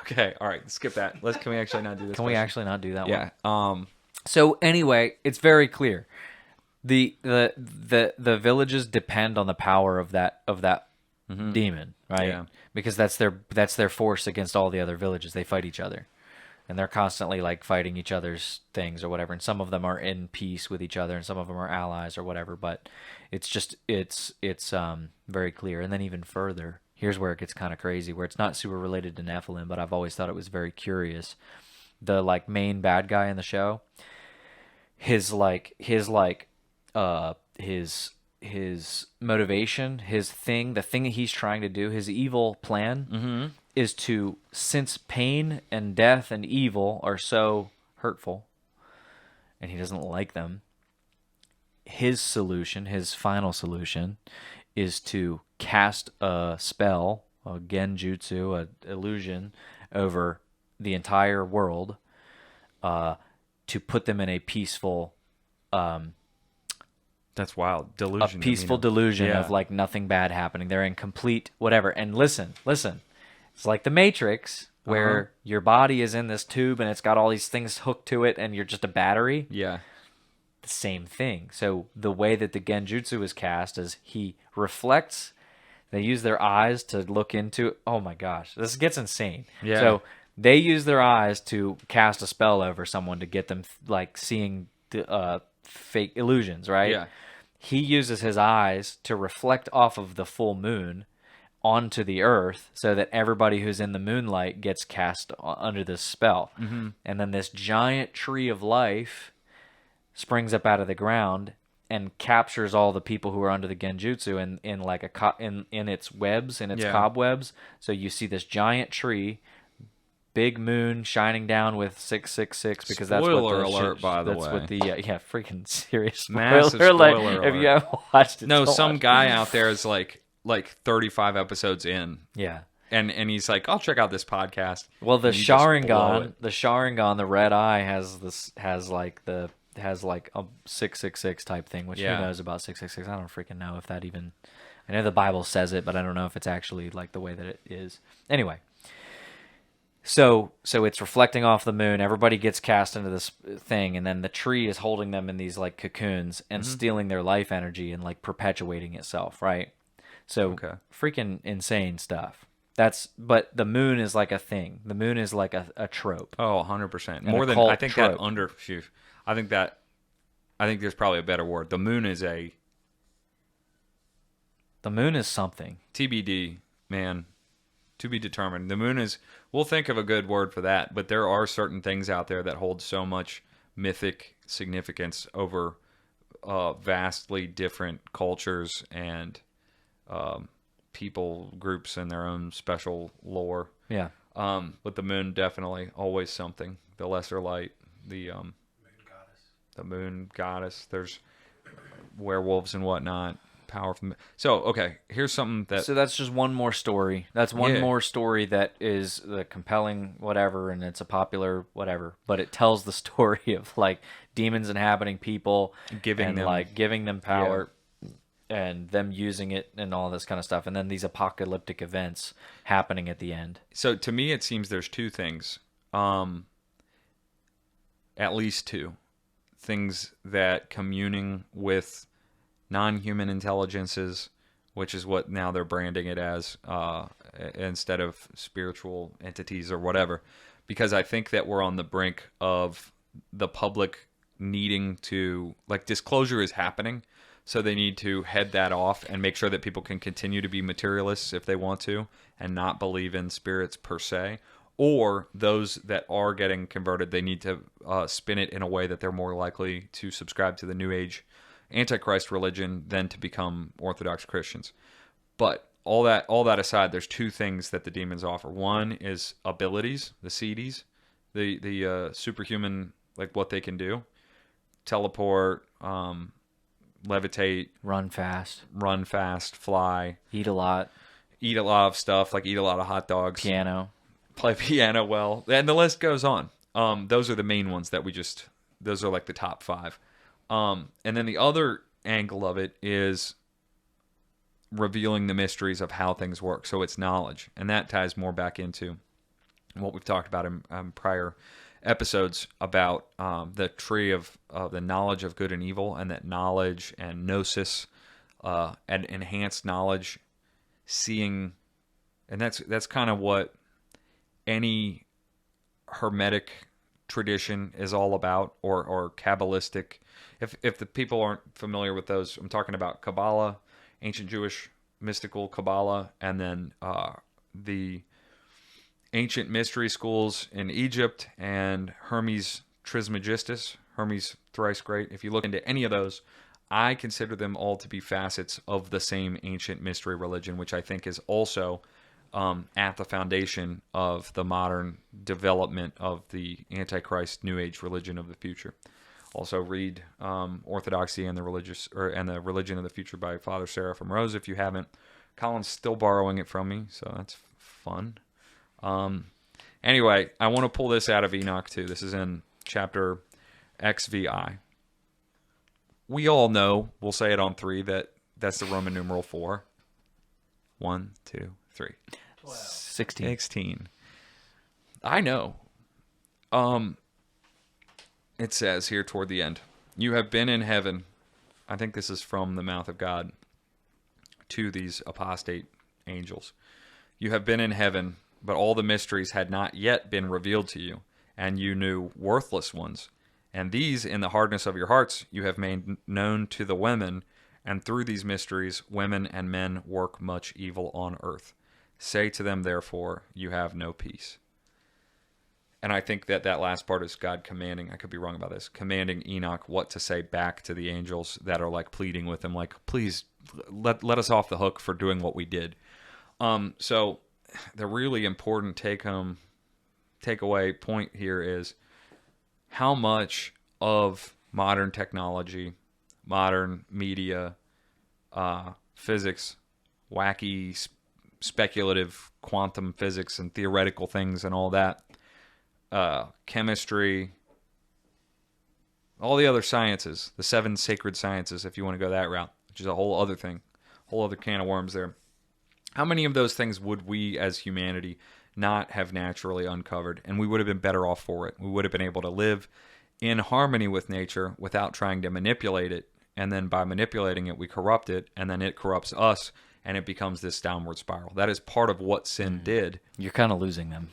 Okay, all right. Skip that. Can we actually not do this? Can we actually not do that one? Yeah. So anyway, it's very clear. The villages depend on the power of that demon, right? Yeah. Because that's their force against all the other villages. They fight each other, and they're constantly like fighting each other's things or whatever. And some of them are in peace with each other, and some of them are allies or whatever. But it's very clear. And then even further, here's where it gets kind of crazy, where it's not super related to Nephilim, but I've always thought it was very curious. The like main bad guy in the show, his his motivation, his thing, the thing that he's trying to do, his evil plan is to, since pain and death and evil are so hurtful and he doesn't like them, his solution, his final solution, is to cast a spell, a genjutsu, an illusion, over the entire world to put them in a peaceful... That's wild. Delusion. A peaceful delusion of like nothing bad happening. They're in complete whatever. And listen. It's like the Matrix where your body is in this tube and it's got all these things hooked to it and you're just a battery. Yeah. The same thing. So the way that the genjutsu is cast is he reflects. They use their eyes to look into. Oh my gosh, this gets insane. Yeah. So they use their eyes to cast a spell over someone to get them like seeing the fake illusions, right? Yeah. He uses his eyes to reflect off of the full moon onto the earth so that everybody who's in the moonlight gets cast under this spell. And then this giant tree of life springs up out of the ground and captures all the people who are under the genjutsu in like in its webs, in its cobwebs. So you see this giant tree, big moon shining down with 666 because Spoiler that's what the alert, by the that's way. what the freaking serious Massive spoiler alert. spoiler If you alert. haven't watched it, No, don't some watch guy it. out there is like 35 episodes in. Yeah. And he's like, I'll check out this podcast. Well, the And you just blow it. Sharingan, the red eye has like a 666 type thing, which who knows about 666? I don't freaking know if that even. I know the Bible says it, but I don't know if it's actually like the way that it is. Anyway, so it's reflecting off the moon. Everybody gets cast into this thing, and then the tree is holding them in these like cocoons and stealing their life energy and like perpetuating itself, right? So freaking insane stuff. But the moon is like a thing. The moon is like a trope. Oh, 100%. And More a than cult I think trope. I think there's probably a better word. The moon is something. TBD, man. To be determined. The moon is, we'll think of a good word for that, but there are certain things out there that hold so much mythic significance over vastly different cultures and people groups and their own special lore. Yeah. But the moon definitely always something. The lesser light, the moon goddess. There's werewolves and whatnot. Powerful. So okay, here's something that. So that's just one more story. That's one more story that is the compelling whatever, and it's a popular whatever. But it tells the story of like demons inhabiting people, giving them power. And them using it and all this kind of stuff. And then these apocalyptic events happening at the end. So to me, it seems there's two things. At least two. Things that communing with non-human intelligences, which is what now they're branding it as, instead of spiritual entities or whatever. Because I think that we're on the brink of the public needing to... Like, disclosure is happening. So they need to head that off and make sure that people can continue to be materialists if they want to and not believe in spirits per se. Or those that are getting converted, they need to spin it in a way that they're more likely to subscribe to the New Age Antichrist religion than to become Orthodox Christians. But all that aside, there's two things that the demons offer. One is abilities, the CDs, the superhuman, like what they can do. Teleport, levitate, run fast, fly, eat a lot of stuff, like eat a lot of hot dogs, play piano well, and the list goes on. Those are the main ones that those are like the top 5. And then the other angle of it is revealing the mysteries of how things work. So it's knowledge, and that ties more back into what we've talked about in prior episodes about the tree of the knowledge of good and evil, and that knowledge and gnosis and enhanced knowledge, seeing, and that's kind of what any Hermetic tradition is all about, or Kabbalistic. If the people aren't familiar with those, I'm talking about Kabbalah, ancient Jewish mystical Kabbalah, and then the ancient mystery schools in Egypt and Hermes Trismegistus, Hermes Thrice Great. If you look into any of those, I consider them all to be facets of the same ancient mystery religion, which I think is also at the foundation of the modern development of the Antichrist New Age religion of the future. Also read Orthodoxy and the Religion of the Future by Father Seraphim Rose if you haven't. Colin's still borrowing it from me, so that's fun. Anyway, I want to pull this out of Enoch too. This is in chapter XVI. We all know, we'll say it on 3, that's the Roman numeral 4. 1, 2, 3. 16. I know. It says here toward the end, you have been in heaven. I think this is from the mouth of God to these apostate angels. You have been in heaven, but all the mysteries had not yet been revealed to you, and you knew worthless ones. And these, in the hardness of your hearts, you have made known to the women, and through these mysteries, women and men work much evil on earth. Say to them, therefore, you have no peace. And I think that last part is God commanding, I could be wrong about this, commanding Enoch what to say back to the angels that are like pleading with him, like, please let us off the hook for doing what we did. So the really important takeaway point here is how much of modern technology, modern media, physics, wacky, speculative quantum physics and theoretical things and all that, chemistry, all the other sciences, the 7 sacred sciences, if you want to go that route, which is a whole other thing, whole other can of worms there. How many of those things would we as humanity not have naturally uncovered? And we would have been better off for it. We would have been able to live in harmony with nature without trying to manipulate it. And then by manipulating it, we corrupt it, and then it corrupts us, and it becomes this downward spiral. That is part of what sin did. You're kind of losing them.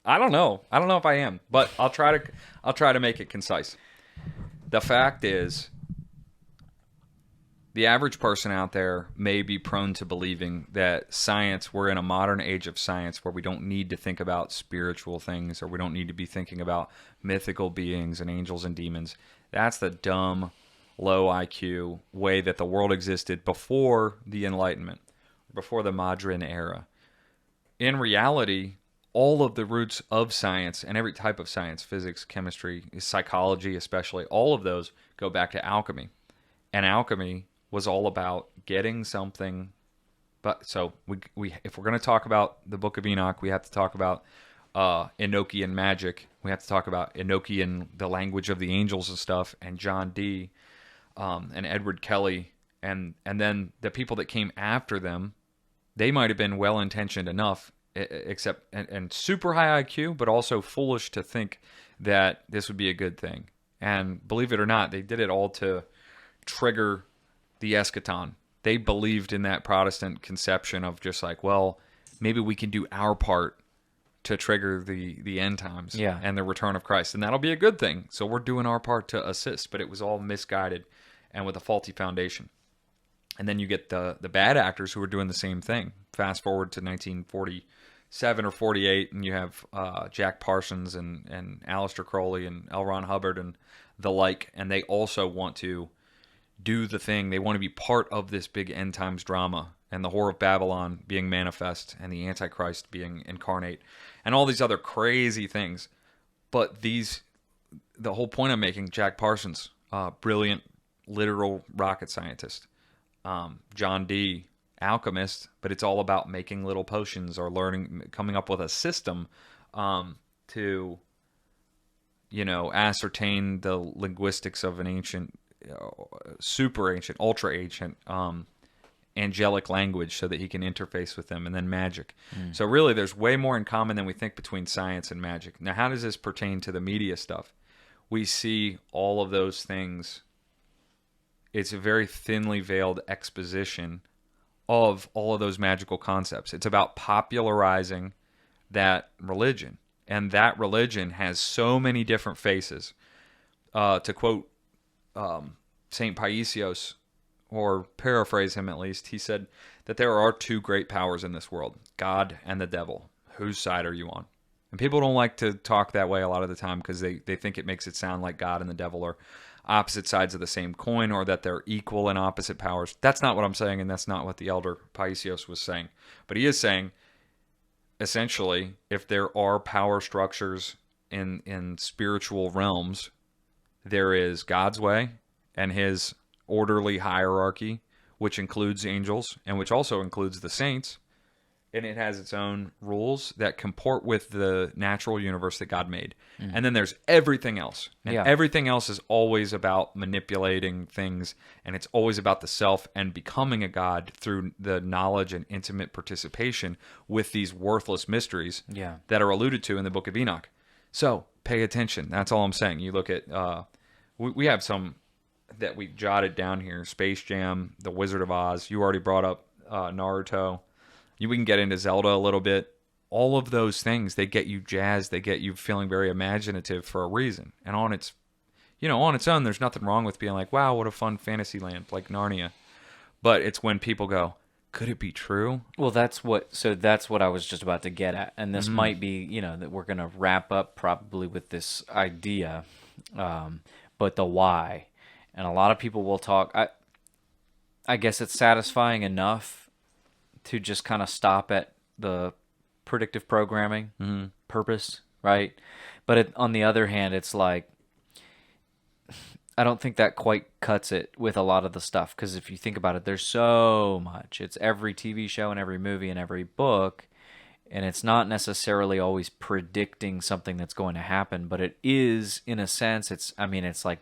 I don't know if I am, but I'll try to make it concise. The fact is, the average person out there may be prone to believing that science, we're in a modern age of science where we don't need to think about spiritual things, or we don't need to be thinking about mythical beings and angels and demons. That's the dumb, low IQ way that the world existed before the Enlightenment, before the modern era. In reality, all of the roots of science and every type of science, physics, chemistry, psychology especially, all of those go back to alchemy. And alchemy was all about getting something. But so we if we're going to talk about the Book of Enoch, we have to talk about Enochian magic. We have to talk about Enochian, the language of the angels and stuff, and John Dee and Edward Kelly, and then the people that came after them. They might have been well-intentioned enough, except and super high IQ, but also foolish to think that this would be a good thing. And believe it or not, they did it all to trigger the eschaton. They believed in that Protestant conception of just like, well, maybe we can do our part to trigger the end times and the return of Christ, and that'll be a good thing. So we're doing our part to assist, but it was all misguided and with a faulty foundation. And then you get the bad actors who are doing the same thing. Fast forward to 1947 or 48, and you have Jack Parsons and Aleister Crowley and L. Ron Hubbard and the like, and they also want to do the thing. They want to be part of this big end times drama, and the Whore of Babylon being manifest, and the Antichrist being incarnate, and all these other crazy things. But the whole point I'm making, Jack Parsons, brilliant literal rocket scientist. John Dee, alchemist, but it's all about making little potions or coming up with a system to, ascertain the linguistics of an ancient, super ancient, ultra ancient, angelic language so that he can interface with them, and then magic. So really, there's way more in common than we think between science and magic. Now, how does this pertain to the media stuff? We see all of those things. It's a very thinly veiled exposition of all of those magical concepts. It's about popularizing that religion. And that religion has so many different faces. To quote St. Paisios, or paraphrase him at least, he said that there are 2 great powers in this world, God and the devil. Whose side are you on? And people don't like to talk that way a lot of the time because they think it makes it sound like God and the devil are opposite sides of the same coin or that they're equal in opposite powers. That's not what I'm saying, and that's not what the elder Paisios was saying. But he is saying, essentially, if there are power structures in spiritual realms, there is God's way and his orderly hierarchy, which includes angels and which also includes the saints. And it has its own rules that comport with the natural universe that God made. And then there's everything else. And everything else is always about manipulating things, and it's always about the self and becoming a god through the knowledge and intimate participation with these worthless mysteries that are alluded to in the Book of Enoch. So pay attention. That's all I'm saying. You look at, we have some that we jotted down here: Space Jam, The Wizard of Oz. You already brought up Naruto. We can get into Zelda a little bit. All of those things, they get you jazzed. They get you feeling very imaginative for a reason. And on its own, there's nothing wrong with being like, wow, what a fun fantasy land, like Narnia. But it's when people go, could it be true? Well, that's what I was just about to get at. And this might be, that we're going to wrap up probably with this idea, but the why. And a lot of people will talk. I guess it's satisfying enough to just kind of stop at the predictive programming purpose, right? But on the other hand, it's like, I don't think that quite cuts it with a lot of the stuff, because if you think about it, there's so much. It's every TV show and every movie and every book, and it's not necessarily always predicting something that's going to happen, but it is, in a sense, it's like,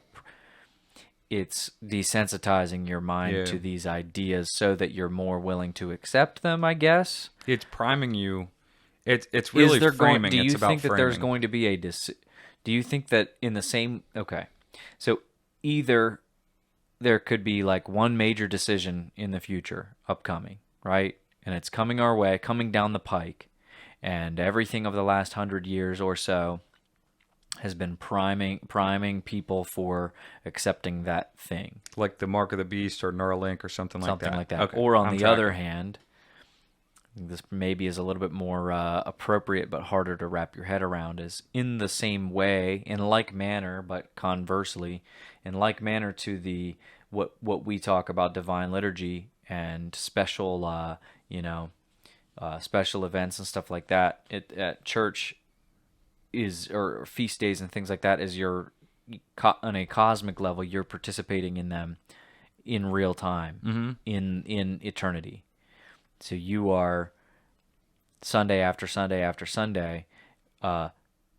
it's desensitizing your mind to these ideas so that you're more willing to accept them, I guess. It's priming you. It's really framing. Do you it's about think that framing. there's going to be a... Do you think that in the same... Okay. So either there could be like one major decision in the future upcoming, right? And it's coming our way, coming down the pike, and everything of the last 100 years or so has been priming people for accepting that thing. Like the Mark of the Beast or Neuralink or something like that. Okay. Or on the other hand, this maybe is a little bit more appropriate but harder to wrap your head around, is in the same way, in like manner, but conversely, in like manner to the what we talk about divine liturgy and special, special events and stuff like that at church, or feast days and things like that, is you're on a cosmic level, you're participating in them in real time, in eternity. So you are Sunday after Sunday after Sunday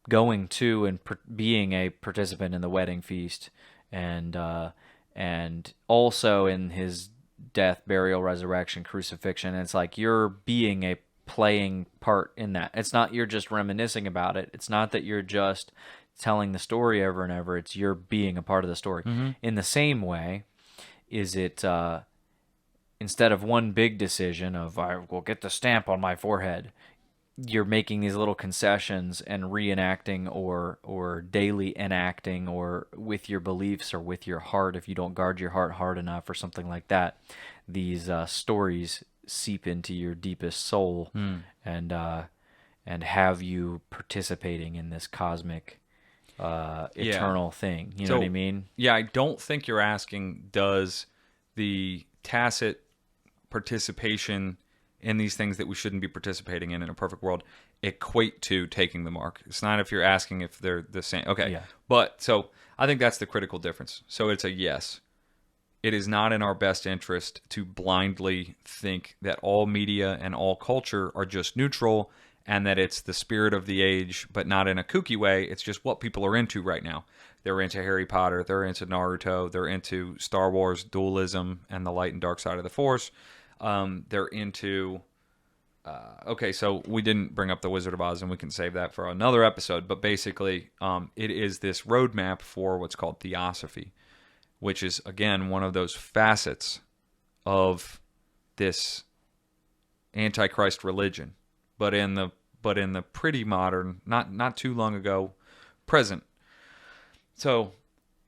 going to and being a participant in the wedding feast, and also in his death, burial, resurrection, crucifixion. And it's like you're being a playing part in that. It's not you're just reminiscing about it. It's not that you're just telling the story over and over. It's you're being a part of the story. In the same way, is it instead of one big decision of I will get the stamp on my forehead, you're making these little concessions and reenacting or daily enacting, or with your beliefs or with your heart, if you don't guard your heart hard enough or something like that, these stories seep into your deepest soul and have you participating in this cosmic eternal thing. You know what I mean? Yeah, I don't think you're asking, does the tacit participation in these things that we shouldn't be participating in a perfect world equate to taking the mark? It's not if you're asking if they're the same. Okay. Yeah. But so I think that's the critical difference. So it's a yes. It is not in our best interest to blindly think that all media and all culture are just neutral and that it's the spirit of the age, but not in a kooky way. It's just what people are into right now. They're into Harry Potter. They're into Naruto. They're into Star Wars dualism and the light and dark side of the Force. They're into... okay, so we didn't bring up The Wizard of Oz, and we can save that for another episode. But basically, it is this roadmap for what's called theosophy, which is, again, one of those facets of this Antichrist religion, but in the pretty modern, not too long ago, present. So,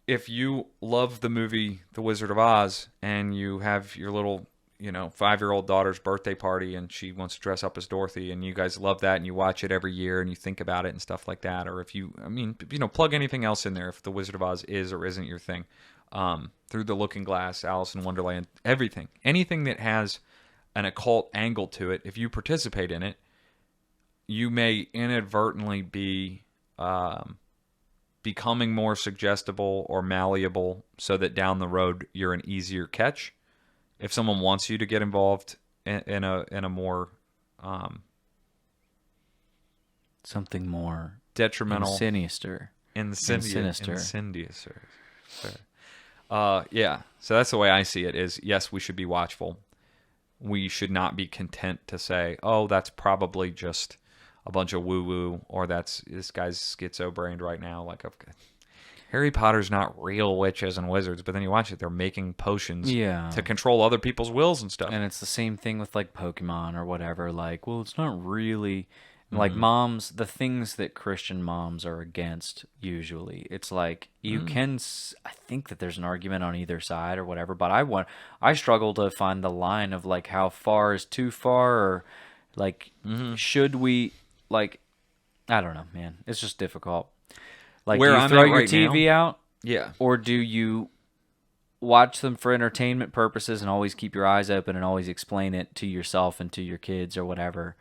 if you love the movie The Wizard of Oz and you have your little 5-year-old daughter's birthday party and she wants to dress up as Dorothy, and you guys love that and you watch it every year and you think about it and stuff like that. Or if plug anything else in there, if The Wizard of Oz is or isn't your thing. Through the Looking Glass, Alice in Wonderland, anything that has an occult angle to it, if you participate in it, you may inadvertently be becoming more suggestible or malleable, so that down the road you're an easier catch. If someone wants you to get involved in a more something more detrimental, sinister. Yeah. So that's the way I see it. Is yes, we should be watchful. We should not be content to say, "Oh, that's probably just a bunch of woo-woo," or this guy's schizo-brained right now. Like, Harry Potter's not real witches and wizards, but then you watch it, they're making potions to control other people's wills and stuff. And it's the same thing with like Pokemon or whatever. Like, well, it's not really like moms. The things that Christian moms are against usually, it's like you can. I think that there's an argument on either side or whatever. But I struggle to find the line of like how far is too far, or like should we like. I don't know, man. It's just difficult. Like, where do you I'm throw at your right TV out? Yeah. Or do you watch them for entertainment purposes and always keep your eyes open and always explain it to yourself and to your kids or whatever?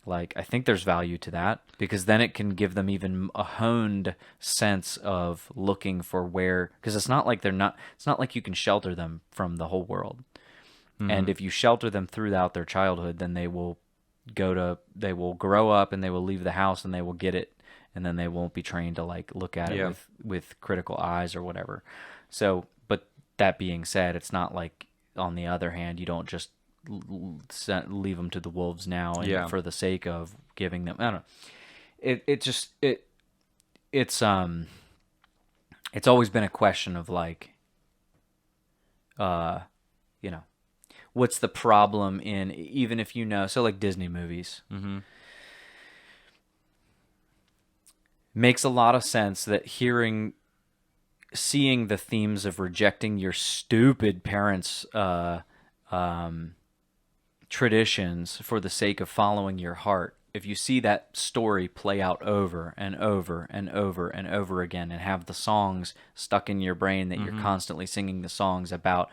Like, I think there's value to that, because then it can give them even a honed sense of looking for where, because it's not like you can shelter them from the whole world. And if you shelter them throughout their childhood, then they will grow up and they will leave the house and they will get it. And then they won't be trained to like look at it with critical eyes or whatever. So, but that being said, it's not like, on the other hand, you don't just leave them to the wolves now and for the sake of giving them. I don't know. It's always been a question of like, what's the problem in, even if so like Disney movies. Makes a lot of sense that seeing the themes of rejecting your stupid parents' traditions for the sake of following your heart. If you see that story play out over and over and over and over again, and have the songs stuck in your brain that you're constantly singing the songs about,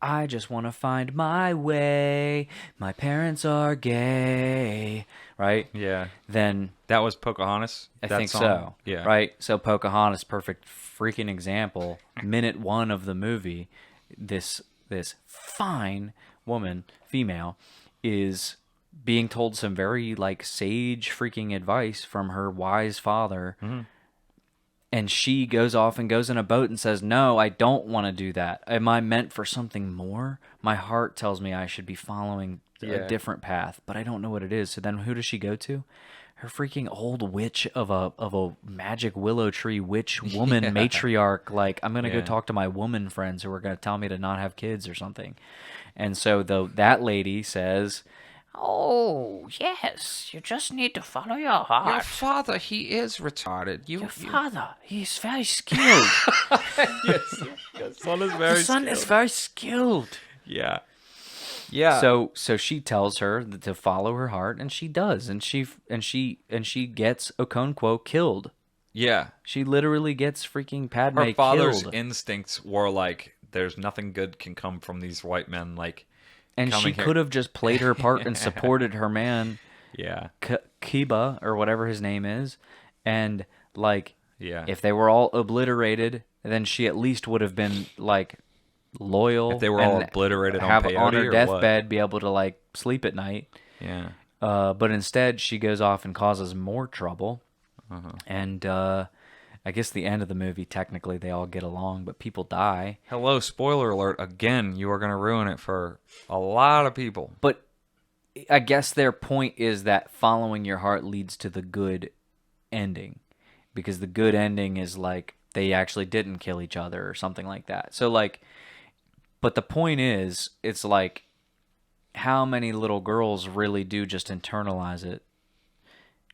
I just want to find my way. My parents are gay, right? Yeah. Then that was Pocahontas. I think so. Yeah. Right. So Pocahontas, perfect freaking example. Minute 1 of the movie, this fine woman, female, is being told some very like sage freaking advice from her wise father. And she goes off and goes in a boat and says, no, I don't want to do that. Am I meant for something more? My heart tells me I should be following a different path, but I don't know what it is. So then who does she go to? Her freaking old witch of a magic willow tree witch woman matriarch. Like, I'm going to go talk to my woman friends who are going to tell me to not have kids or something. And so that lady says, oh, yes, you just need to follow your heart. Your father, he is retarded. Your father, he's very skilled. Yes, the son is very skilled. The son is very skilled. Yeah. Yeah. So she tells her to follow her heart, and she does, and she gets Okonkwo killed. Yeah. She literally gets freaking Padme killed. Her father's instincts were like, there's nothing good can come from these white men, like. And she could have just played her part and supported her man, Kiba, or whatever his name is. And, like, if they were all obliterated, then she at least would have been, like, loyal. If they were all obliterated on peyote on her or deathbed, be able to, like, sleep at night. Yeah. But instead, she goes off and causes more trouble. And, I guess the end of the movie, technically, they all get along, but people die. Hello, spoiler alert. Again, you are going to ruin it for a lot of people. But I guess their point is that following your heart leads to the good ending. Because the good ending is like, they actually didn't kill each other or something like that. So, like, but the point is, it's like, how many little girls really do just internalize it?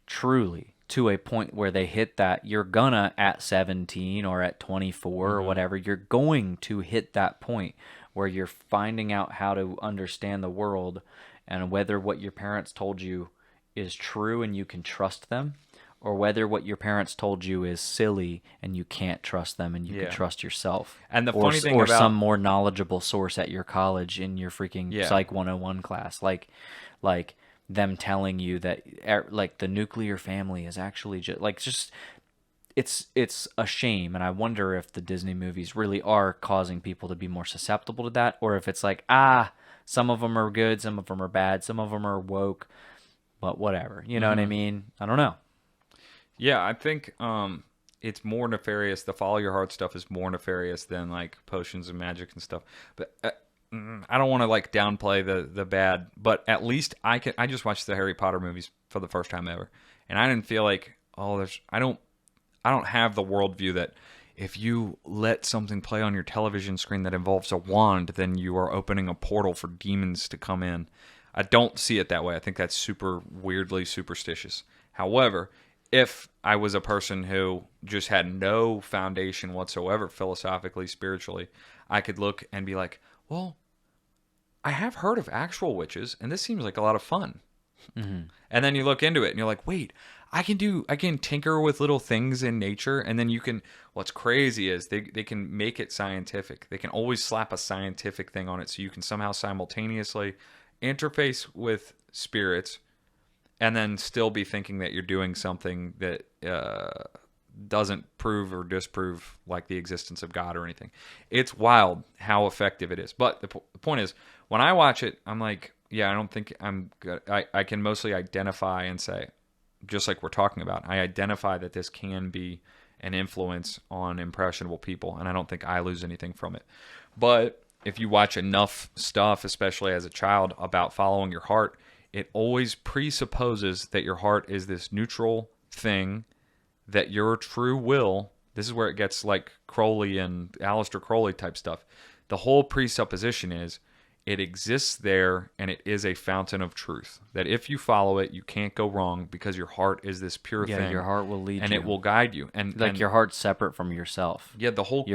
Truly. To a point where they hit that, you're gonna at 17 or at 24 or whatever, you're going to hit that point where you're finding out how to understand the world and whether what your parents told you is true and you can trust them, or whether what your parents told you is silly and you can't trust them and you can trust yourself. And the funny thing or about some more knowledgeable source at your college in your freaking Psych 101 class, like them telling you that like the nuclear family is actually just it's a shame. And I wonder if the Disney movies really are causing people to be more susceptible to that, or if it's like, some of them are good, some of them are bad, some of them are woke, but whatever, you know what I mean? I don't know. Yeah, I think it's more nefarious. The follow your heart stuff is more nefarious than like potions and magic and stuff. But I don't want to like downplay the bad. But at least I just watched the Harry Potter movies for the first time ever, and I didn't feel like I don't have the worldview that if you let something play on your television screen that involves a wand, then you are opening a portal for demons to come in. I don't see it that way. I think that's super weirdly superstitious. However, if I was a person who just had no foundation whatsoever, philosophically, spiritually, I could look and be like, well, I have heard of actual witches, and this seems like a lot of fun. Mm-hmm. And then you look into it, and you're like, wait, I can tinker with little things in nature, and then you can, what's crazy is they can make it scientific. They can always slap a scientific thing on it, so you can somehow simultaneously interface with spirits, and then still be thinking that you're doing something that doesn't prove or disprove like the existence of God or anything. It's wild how effective it is. But the point is, when I watch it, I'm like, yeah, I don't think I'm good. I can mostly identify and say, just like we're talking about, I identify that this can be an influence on impressionable people, and I don't think I lose anything from it. But if you watch enough stuff, especially as a child, about following your heart, it always presupposes that your heart is this neutral thing, that your true will, this is where it gets like Crowley and Aleister Crowley type stuff. The whole presupposition is it exists there and it is a fountain of truth. That if you follow it, you can't go wrong because your heart is this pure thing. Yeah, your heart will lead and you. it will guide you. And like your heart's separate from yourself. Yeah, the whole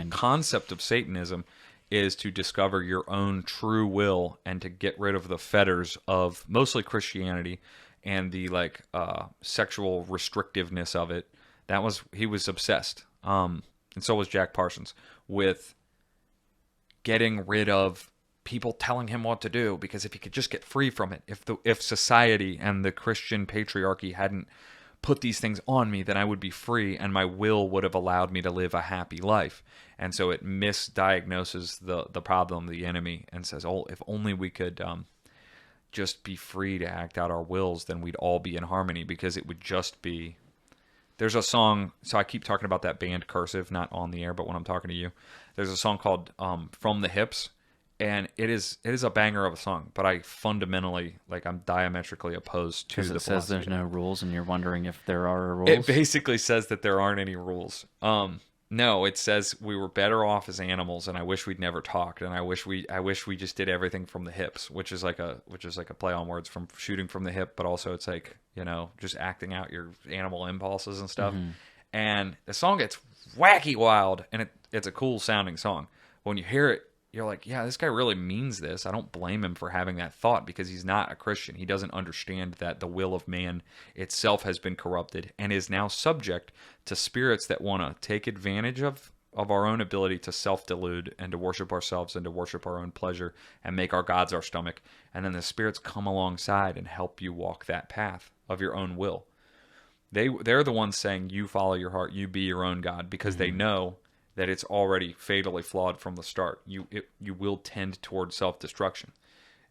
concept of Satanism is to discover your own true will and to get rid of the fetters of mostly Christianity and the like sexual restrictiveness of it. He was obsessed, and so was Jack Parsons, with getting rid of people telling him what to do, because if he could just get free from it, if society and the Christian patriarchy hadn't put these things on me, then I would be free and my will would have allowed me to live a happy life. And so it misdiagnoses the problem, the enemy, and says, oh, if only we could just be free to act out our wills, then we'd all be in harmony, because it would just be... There's a song, so I keep talking about that band Cursive, not on the air, but when I'm talking to you. There's a song called From the Hips, and it is a banger of a song, but I fundamentally, I'm diametrically opposed to the philosophy. Because it says there's no rules, and you're wondering if there are rules? It basically says that there aren't any rules. No, it says we were better off as animals, and I wish we'd never talked, and I wish we just did everything from the hips, which is like a play on words from shooting from the hip, but also it's like, just acting out your animal impulses and stuff. Mm-hmm. And the song gets wacky wild, and it's a cool sounding song. But when you hear it, you're like, yeah, this guy really means this. I don't blame him for having that thought, because he's not a Christian. He doesn't understand that the will of man itself has been corrupted and is now subject to spirits that want to take advantage of our own ability to self-delude and to worship ourselves and to worship our own pleasure and make our gods our stomach. And then the spirits come alongside and help you walk that path of your own will. They're the ones saying, you follow your heart, you be your own God, because they know that it's already fatally flawed from the start. You will tend towards self-destruction.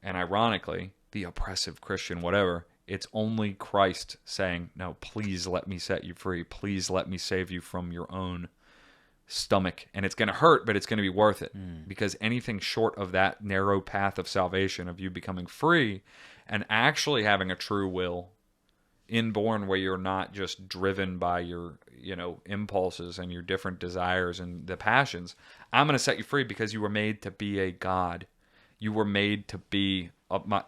And ironically, the oppressive Christian, whatever, it's only Christ saying, no, please let me set you free. Please let me save you from your own stomach. And it's going to hurt, but it's going to be worth it. Because anything short of that narrow path of salvation, of you becoming free and actually having a true will, inborn, where you're not just driven by your impulses and your different desires and the passions. I'm going to set you free because you were made to be a God. You were made to be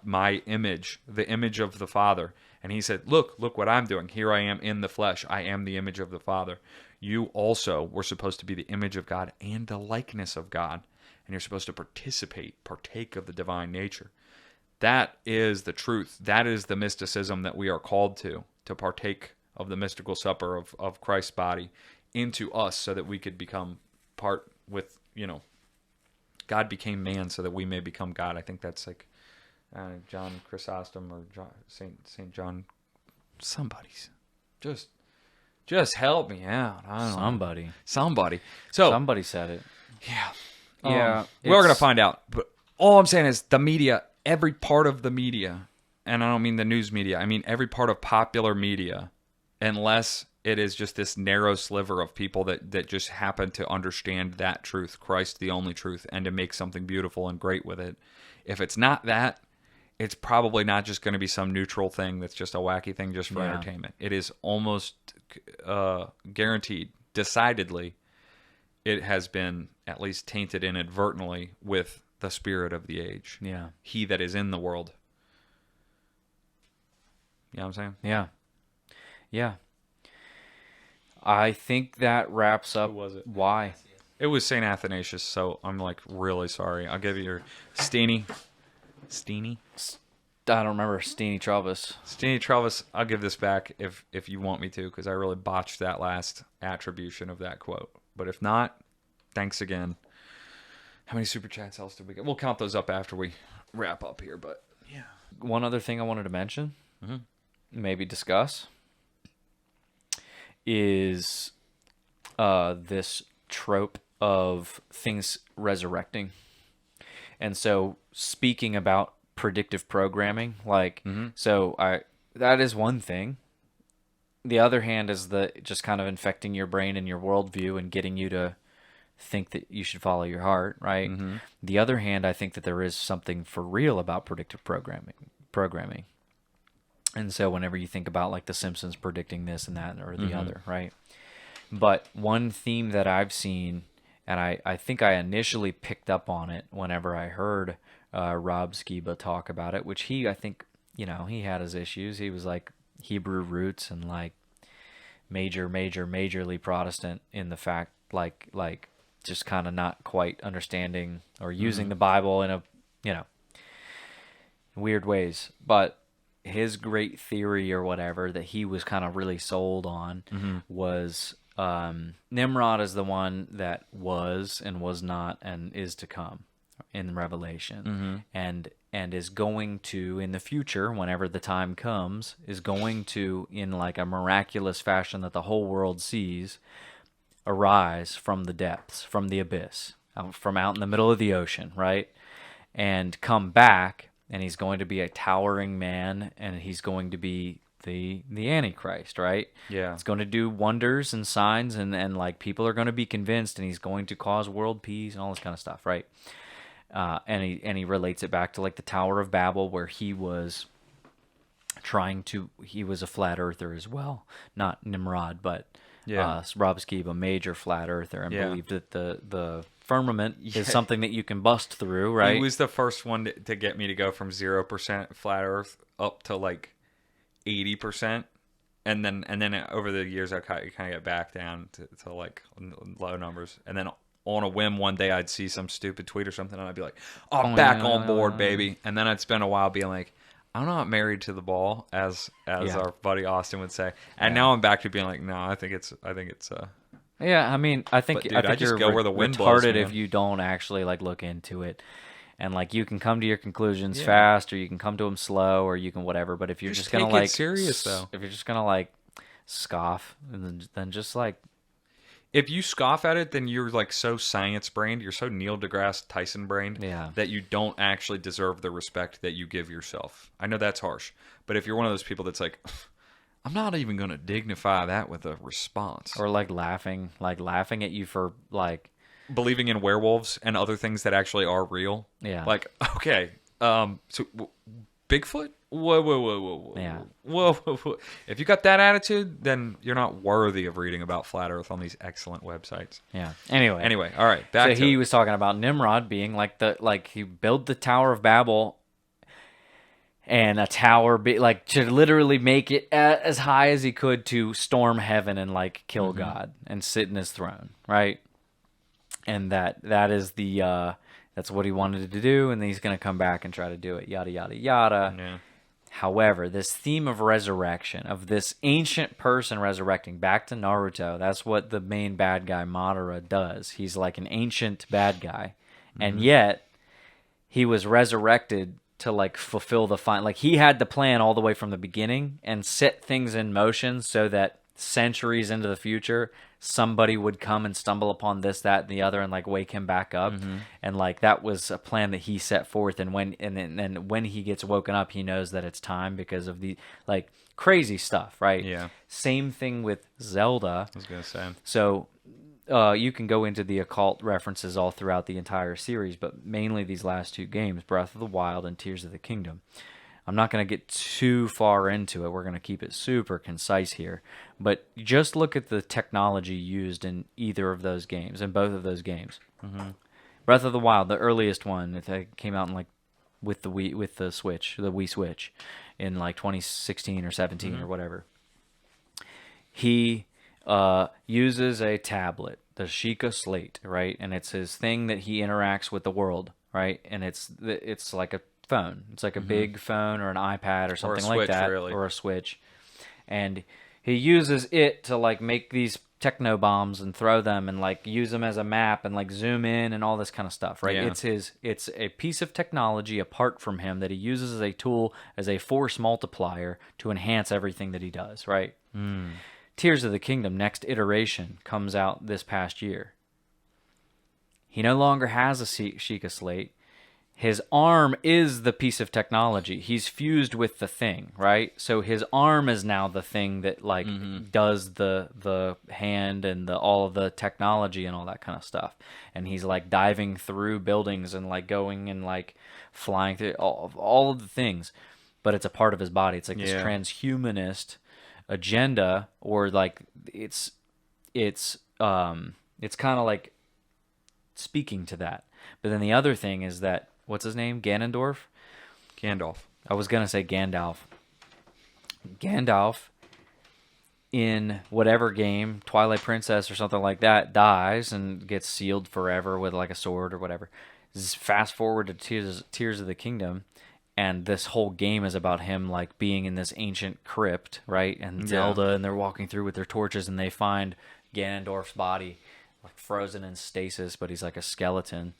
my image, the image of the Father. And he said, look what I'm doing. Here I am in the flesh. I am the image of the Father. You also were supposed to be the image of God and the likeness of God. and you're supposed to partake of the divine nature. That is the truth. That is the mysticism that we are called to partake of the mystical supper of Christ's body into us so that we could become part with, God became man so that we may become God. I think that's like John Chrysostom or Saint John. Somebody's just help me out. I don't know. Somebody. So somebody said it. Yeah. Yeah. We're gonna find out. But all I'm saying is the media, every part of the media, and I don't mean the news media, I mean every part of popular media, unless it is just this narrow sliver of people that just happen to understand that truth, Christ the only truth, and to make something beautiful and great with it. If it's not that, it's probably not just going to be some neutral thing that's just a wacky thing just for entertainment. It is almost guaranteed, decidedly, it has been at least tainted inadvertently with the spirit of the age. Yeah. He that is in the world. You know what I'm saying? Yeah. Yeah. I think that wraps up. Who was it? Why? It was St. Athanasius, so I'm like really sorry. I'll give you your Steenie. I don't remember. Steenie Travis, I'll give this back if you want me to, because I really botched that last attribution of that quote. But if not, thanks again. How many super chats else did we get? We'll count those up after we wrap up here, but yeah. One other thing I wanted to mention, maybe discuss, is this trope of things resurrecting. And so speaking about predictive programming, that is one thing. The other hand is just kind of infecting your brain and your worldview and getting you to think that you should follow your heart, right? The other hand, I think that there is something for real about predictive programming. And so whenever you think about like The Simpsons predicting this and that or the other, right? But one theme that I've seen, and I think I initially picked up on it whenever I heard Rob Skiba talk about it, which I think, he had his issues. He was like Hebrew roots and like majorly Protestant in the fact, like just kind of not quite understanding or using the Bible in a, weird ways. But his great theory or whatever that he was kind of really sold on was Nimrod is the one that was and was not and is to come in Revelation, and is going to, in the future, whenever the time comes, is going to, in like a miraculous fashion that the whole world sees, arise from the depths, from the abyss, from out in the middle of the ocean, right? And come back, and he's going to be a towering man, and he's going to be the Antichrist, right? Yeah. It's going to do wonders and signs, and like people are going to be convinced, and he's going to cause world peace and all this kind of stuff, right? And he relates it back to like the Tower of Babel, where he was he was a flat earther as well, not Nimrod, but Rob Skiba, a major flat earther, and believed that the firmament is something that you can bust through, right? He was the first one to get me to go from 0% flat Earth up to like 80%, and then over the years I kind of get back down to like low numbers, and then on a whim one day I'd see some stupid tweet or something, and I'd be like, back on board, baby. And then I'd spend a while being like, I'm not married to the ball, as our buddy Austin would say. And now I'm back to being like, no, I think it's yeah, I mean, I think I just you're go where the wind retarded blows, if you don't actually like look into it, and like you can come to your conclusions fast, or you can come to them slow, or you can whatever. But if you're just gonna like serious though, if you're just gonna like scoff, then just like. If you scoff at it, then you're like so science-brained, you're so Neil deGrasse Tyson-brained that you don't actually deserve the respect that you give yourself. I know that's harsh, but if you're one of those people that's like, I'm not even going to dignify that with a response. Or like laughing at you for like... believing in werewolves and other things that actually are real. Yeah. Like, okay, so Bigfoot? Whoa. Yeah. Whoa. If you got that attitude, then you're not worthy of reading about flat Earth on these excellent websites. Yeah. Anyway, all right. Back to he was talking about Nimrod being like he built the Tower of Babel, and a tower to literally make it as high as he could to storm heaven and like kill God and sit in his throne, right? And that is the That's what he wanted to do, and he's going to come back and try to do it, yada, yada, yada. Yeah. However, this theme of resurrection, of this ancient person resurrecting, back to Naruto, that's what the main bad guy, Madara, does. He's like an ancient bad guy. And yet, he was resurrected to like fulfill the like he had the plan all the way from the beginning and set things in motion so that centuries into the future somebody would come and stumble upon this, that, and the other and like wake him back up. And like that was a plan that he set forth, and when he gets woken up he knows that it's time because of the like crazy stuff, right? Yeah. Same thing with Zelda. I was gonna say. So you can go into the occult references all throughout the entire series, but mainly these last two games, Breath of the Wild and Tears of the Kingdom. I'm not going to get too far into it. We're going to keep it super concise here. But just look at the technology used in either of those games, in both of those games. Breath of the Wild, the earliest one, it came out in like with the Switch, the Wii Switch, in like 2016 or 17 or whatever. He uses a tablet, the Sheikah Slate, right? And it's his thing that he interacts with the world, right? And it's like a phone. It's like a big phone or an iPad or something like that, really. or a Switch. And he uses it to like make these techno bombs and throw them and like use them as a map and like zoom in and all this kind of stuff, right? Yeah. It's a piece of technology apart from him that he uses as a tool, as a force multiplier to enhance everything that he does, right? Tears of the Kingdom, next iteration, comes out this past year. He no longer has a Sheikah Slate. His arm is the piece of technology. He's fused with the thing, right? So his arm is now the thing that like does the hand and all of the technology and all that kind of stuff. And he's like diving through buildings and like going and like flying through all of the things. But it's a part of his body. It's like this transhumanist agenda, or like it's kind of like speaking to that. But then the other thing is that, what's his name? Gandalf. I was gonna say Gandalf. Gandalf in whatever game, Twilight Princess or something like that, dies and gets sealed forever with like a sword or whatever. Fast forward to Tears of the Kingdom, and this whole game is about him like being in this ancient crypt, right? And Zelda, and they're walking through with their torches, and they find Ganondorf's body like frozen in stasis, but he's like a skeleton.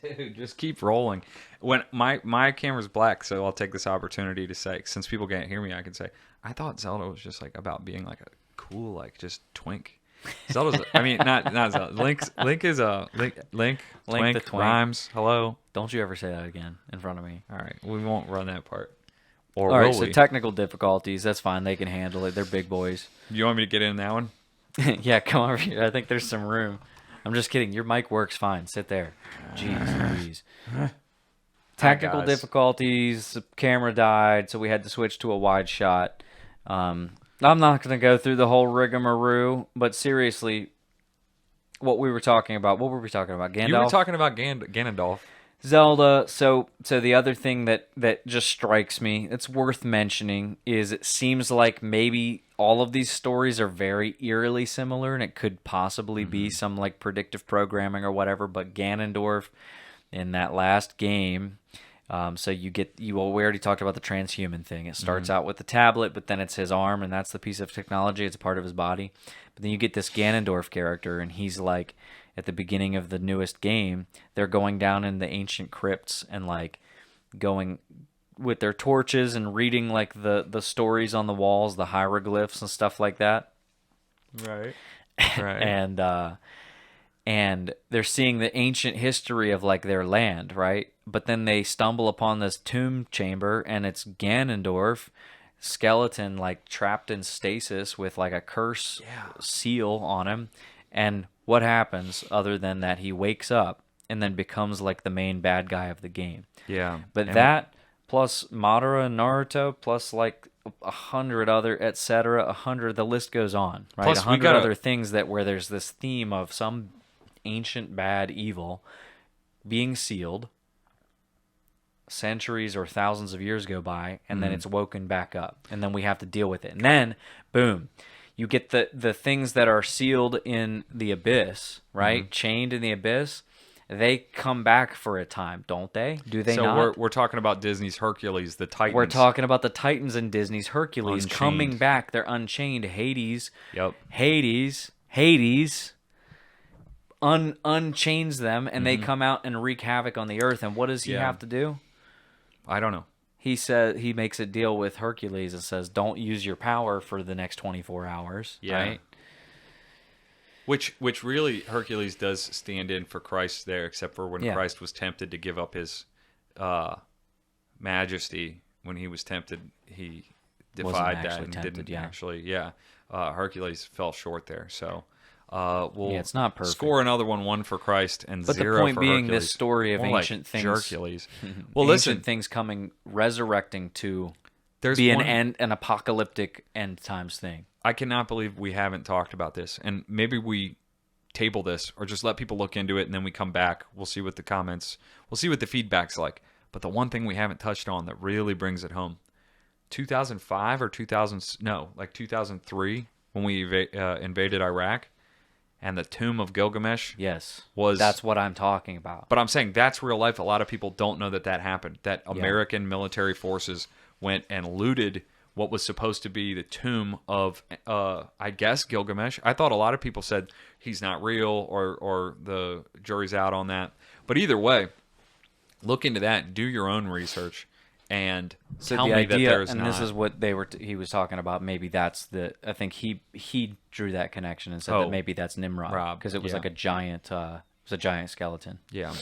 Dude, just keep rolling. When my camera's black, so I'll take this opportunity to say, since people can't hear me, I can say I thought Zelda was just like about being like a cool, like just twink. Zelda's, I mean, not Zelda. Link is a Link the twink. rhymes. Hello. Don't you ever say that again in front of me. All right, we won't run that part. Or all right, will so we? technical difficulties, that's fine. They can handle it. They're big boys. You want me to get in that one? Yeah, come over here. I think there's some room. I'm just kidding. Your mic works fine. Sit there. Jeez. Technical difficulties. The camera died, so we had to switch to a wide shot. I'm not going to go through the whole rigmarole, but seriously, what were we talking about? Gandalf? You were talking about Ganondorf. Zelda. So the other thing that just strikes me, it's worth mentioning, is it seems like maybe all of these stories are very eerily similar, and it could possibly be some like predictive programming or whatever. But Ganondorf in that last game, so we already talked about the transhuman thing. It starts out with the tablet, but then it's his arm, and that's the piece of technology. It's a part of his body. But then you get this Ganondorf character, and he's like, at the beginning of the newest game, they're going down in the ancient crypts and like going with their torches and reading like the stories on the walls, the hieroglyphs and stuff like that. Right. And they're seeing the ancient history of like their land, right? But then they stumble upon this tomb chamber, and it's Ganondorf skeleton like trapped in stasis with like a curse seal on him. And what happens other than that he wakes up and then becomes like the main bad guy of the game. Yeah. But that plus Madara and Naruto plus like 100 other etc. 100, the list goes on, right? Plus 100 other things where there's this theme of some ancient bad evil being sealed. Centuries or thousands of years go by, and then it's woken back up, and then we have to deal with it. And then boom, you get the things that are sealed in the abyss, right? Chained in the abyss. they come back for a time, don't they? Do they so not? we're talking about Disney's Hercules, the Titans. We're talking about the Titans in Disney's Hercules Unchained. coming back. They're unchained. Hades. Yep. Hades unchains them, and they come out and wreak havoc on the earth. And what does he have to do? I don't know. He says he makes a deal with Hercules and says, "Don't use your power for the next 24 hours." Yeah. Right? Which really Hercules does stand in for Christ there, except for when Christ was tempted to give up his majesty. When he was tempted, he defied that and didn't actually. Yeah, Hercules fell short there. So we'll it's not perfect. Score another one for Christ and but 0 the point for being, Hercules. this story of More ancient like things, Hercules. Well, listen, things coming, resurrecting to be an apocalyptic end times thing. I cannot believe we haven't talked about this, and maybe we table this or just let people look into it, and then we come back. We'll see what the comments, we'll see what the feedback's like. But the one thing we haven't touched on that really brings it home, 2005 or 2003, when we invaded Iraq, and the tomb of Gilgamesh. Yes, was that's what I'm talking about. But I'm saying that's real life. A lot of people don't know that happened. That American military forces went and looted what was supposed to be the tomb of, I guess, Gilgamesh. I thought a lot of people said he's not real, or the jury's out on that. But either way, look into that. Do your own research, and tell me that there's not. And this is what he was talking about. Maybe that's I think he drew that connection and said that maybe that's Nimrod, because it was like a giant. It was a giant skeleton. Yeah.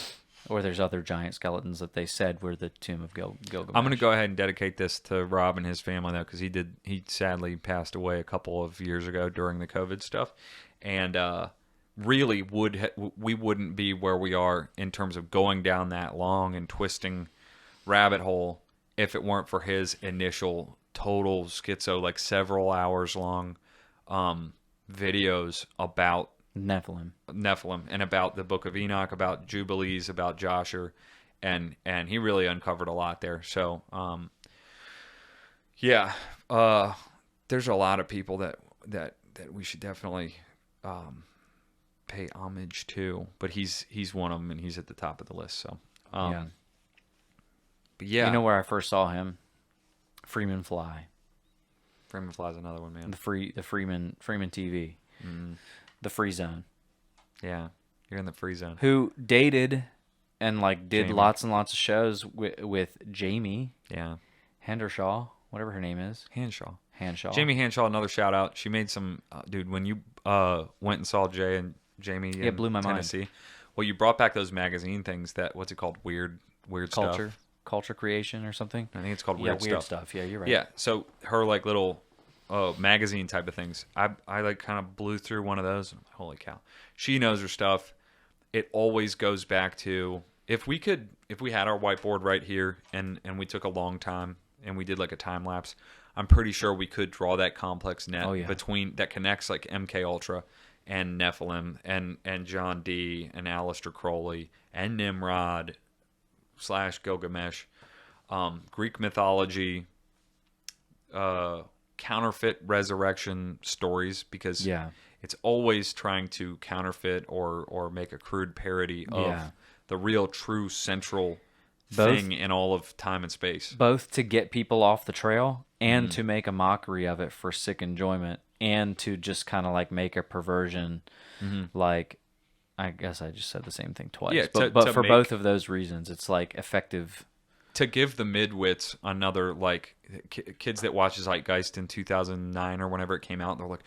Or there's other giant skeletons that they said were the tomb of Gilgamesh. I'm going to go ahead and dedicate this to Rob and his family, though, because he sadly passed away a couple of years ago during the COVID stuff, and really we wouldn't be where we are in terms of going down that long and twisting rabbit hole if it weren't for his initial total schizo, like several hours long videos about Nephilim, and about the Book of Enoch, about Jubilees, about Joshua, and he really uncovered a lot there. So, there's a lot of people that we should definitely pay homage to, but he's one of them, and he's at the top of the list. So, but yeah, you know where I first saw him? Freeman Fly. Freeman Fly's another one, man. The Freeman TV. Mm. The Free Zone. Yeah, you're in the Free Zone. Who dated and did Jamie. lots and lots of shows with Jamie. Yeah. Hendershaw, whatever her name is. Hanshaw. Jamie Hanshaw, another shout out. She made some dude, when you went and saw Jay and Jamie in blew my Tennessee. mind. Well, you brought back those magazine things that, what's it called? Weird Culture. stuff. Culture Creation or something. I think it's called Weird Stuff. Yeah, you're right. Yeah, so her little magazine type of things. I kind of blew through one of those. Holy cow. She knows her stuff. It always goes back to, if we had our whiteboard right here and we took a long time and we did a time lapse, I'm pretty sure we could draw that complex net between that connects MK Ultra and Nephilim and John D and Aleister Crowley and Nimrod / Gilgamesh, Greek mythology, counterfeit resurrection stories, because it's always trying to counterfeit or make a crude parody of the real true central thing in all of time and space. Both to get people off the trail and to make a mockery of it for sick enjoyment, and to just kind of make a perversion. I guess I just said the same thing twice. Yeah, but for both of those reasons, it's effective. To give the midwits another, kids that watched Zeitgeist in 2009 or whenever it came out, they're like,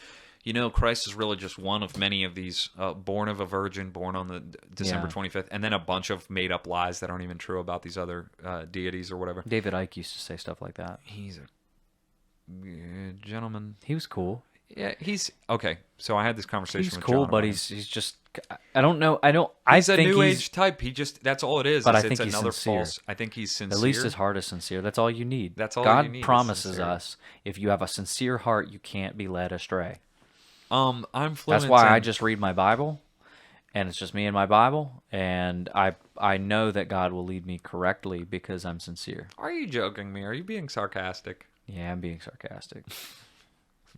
Christ is really just one of many of these, born of a virgin, born on the December 25th, and then a bunch of made-up lies that aren't even true about these other deities or whatever. David Icke used to say stuff like that. He's a gentleman. He was cool. Yeah, he's okay. So I had this conversation He's with cool, John but about he's just, I don't know. He's a new age type. That's all it is. But I it's think he's another sincere. false. I think he's sincere. At least his heart is sincere. That's all you need. That's all God you need. promises us, if you have a sincere heart, you can't be led astray. I'm fluent. That's why I just read my Bible, and it's just me and my Bible, and I know that God will lead me correctly because I'm sincere. Are you joking me? Are you being sarcastic? Yeah, I'm being sarcastic.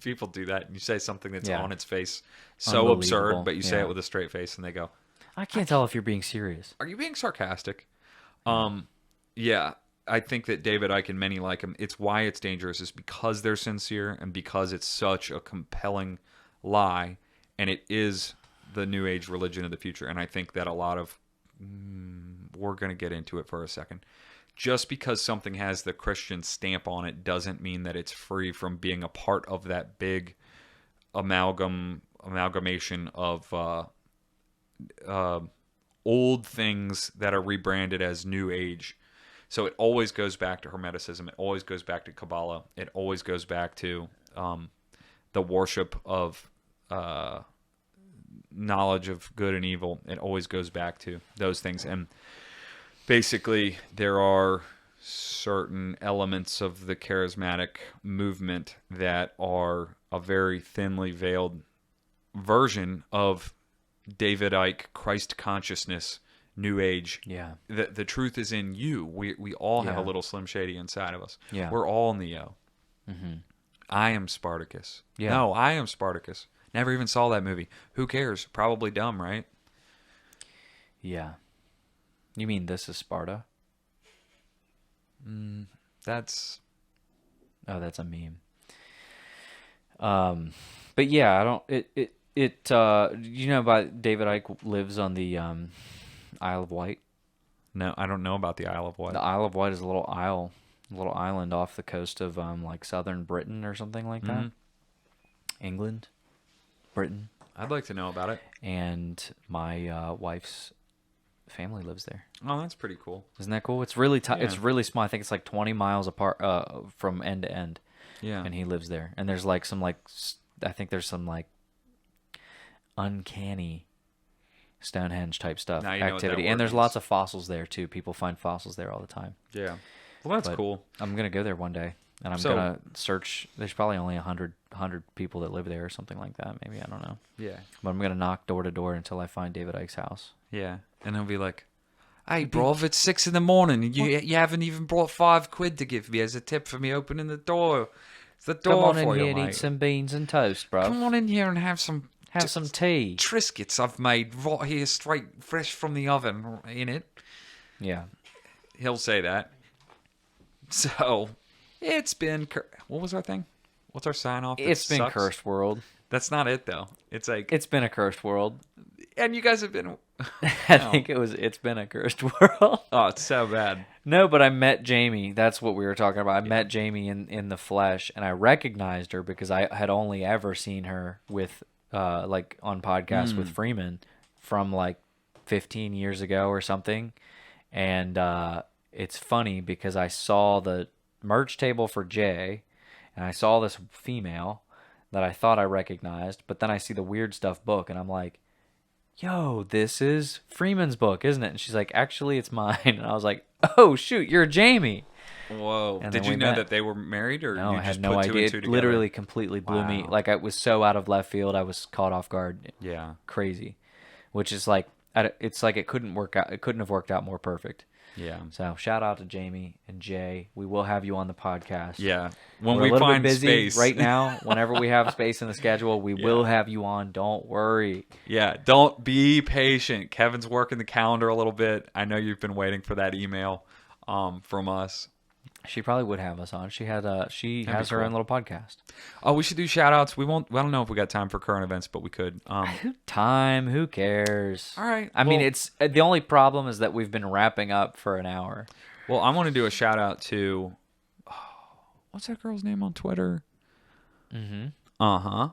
People do that, and you say something that's on its face so absurd, but you say it with a straight face, and they go, I can't tell if you're being serious. Are you being sarcastic? Yeah, I think that David Icke and many like him, it's why it's dangerous is because they're sincere and because it's such a compelling lie, and it is the New Age religion of the future. And I think that a lot of, we're going to get into it for a second. Just because something has the Christian stamp on it doesn't mean that it's free from being a part of that big amalgamation of old things that are rebranded as New Age. So it always goes back to Hermeticism. It always goes back to Kabbalah. It always goes back to the worship of knowledge of good and evil. It always goes back to those things. And basically, there are certain elements of the charismatic movement that are a very thinly veiled version of David Icke, Christ consciousness, New Age. Yeah. The truth is in you. We all have a little Slim Shady inside of us. Yeah. We're all Neo. Mm-hmm. I am Spartacus. Yeah. No, I am Spartacus. Never even saw that movie. Who cares? Probably dumb, right? Yeah. You mean This Is Sparta? That's... Oh, that's a meme. But yeah, I don't... you know about David Icke lives on the Isle of Wight? No, I don't know about the Isle of Wight. The Isle of Wight is a little island off the coast of like southern Britain or something like that. England, Britain. I'd like to know about it. And my wife's family lives there. Oh, that's pretty cool. Isn't that cool? It's really it's really small. I think it's like 20 miles apart from end to end. Yeah. And he lives there. And there's like some I think there's some like uncanny Stonehenge type stuff activity, and there's lots of fossils there too. People find fossils there all the time. Yeah, well, that's cool. I'm gonna go there one day, and I'm gonna search. There's probably only 100 people that live there or something like that. Maybe, I don't know. Yeah, but I'm gonna knock door to door until I find David Icke's house. Yeah, and he'll be like, "Hey, bro, it's 6 a.m. and you haven't even brought £5 to give me as a tip for me opening the door. It's the door Come on for in you, here and mate. eat some beans and toast, bro. Come on in here and have some." Have some tea. Triscuits I've made right here, straight fresh from the oven in it. Yeah. He'll say that. So, it's been... What was our thing? What's our sign-off? It's been Cursed World. That's not it, though. It's like... It's been a cursed world. And you guys have been... I think it's been a cursed world. Oh, it's so bad. No, but I met Jamie. That's what we were talking about. I met Jamie in the flesh, and I recognized her because I had only ever seen her with... like on podcasts with Freeman from like 15 years ago or something. And it's funny because I saw the merch table for Jay and I saw this female that I thought I recognized, but then I see the Weird Stuff book and I'm like, yo, this is Freeman's book, isn't it? And she's like, actually, it's mine. And I was like, oh, shoot, you're Jamie. Whoa. And did you know that they were married, or no, you I just had no put idea. two and It two together? literally completely blew me. Like, I was so out of left field. I was caught off guard. Yeah. Crazy. Which is like, it's like it couldn't work out. It couldn't have worked out more perfect. Yeah. So shout out to Jamie and Jay. We will have you on the podcast. Yeah. When We're we a little find bit busy space. right now. Whenever we have space in the schedule, we will have you on. Don't worry. Yeah. Don't be patient. Kevin's working the calendar a little bit. I know you've been waiting for that email from us. She probably would have us on. She has her own little podcast. Oh, we should do shout outs. I don't know if we got time for current events, but we could. Time, who cares? All right. I mean, it's the only problem is that we've been wrapping up for an hour. Well, I want to do a shout out to what's that girl's name on Twitter? Mm-hmm. Uh-huh.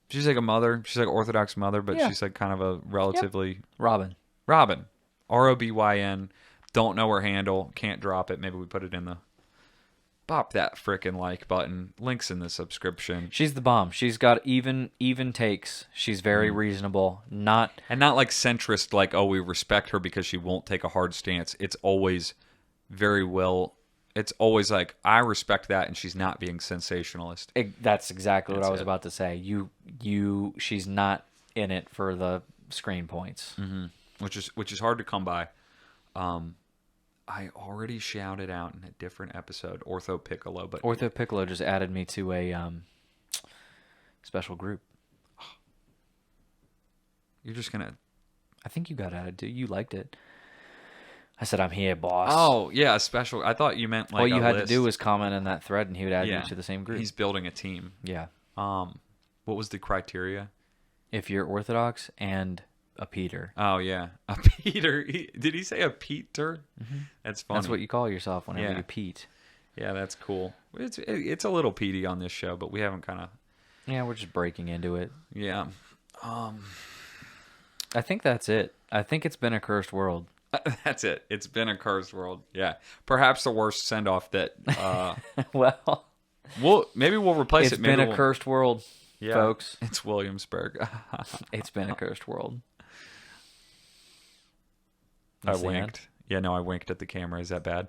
She's like a mother. She's like an Orthodox mother, but she's like kind of a relatively Robin. ROBYN. Don't know her handle. Can't drop it. Maybe we put it in the bop that frickin' like button. Links in the subscription. She's the bomb. She's got even takes. She's very reasonable. Not like centrist, like, oh, we respect her because she won't take a hard stance. It's always very well. It's always like, I respect that, and she's not being sensationalist. That's exactly what I was about to say. She's not in it for the screen points. Mm-hmm. Which is hard to come by. I already shouted out in a different episode, Ortho Piccolo, but Ortho Piccolo just added me to a special group. You're just gonna I think you got attitude. You liked it. I said, I'm here, boss. Oh, yeah, a special. I thought you meant like all you had list. to do was comment in that thread, and he would add you to the same group. He's building a team. Yeah. What was the criteria? If you're Orthodox and a Peter. Oh, yeah. A Peter. Did he say a Peter? Mm-hmm. That's funny. That's what you call yourself whenever you Pete. Yeah, that's cool. It's a little peaty on this show, but we haven't kind of... Yeah, we're just breaking into it. Yeah. I think that's it. I think it's been a cursed world. That's it. It's been a cursed world. Yeah. Perhaps the worst send-off that... well... Maybe we'll replace it. It's been a cursed world, folks. It's Williamsburg. It's been a cursed world. I winked. Yeah, no, I winked at the camera. Is that bad?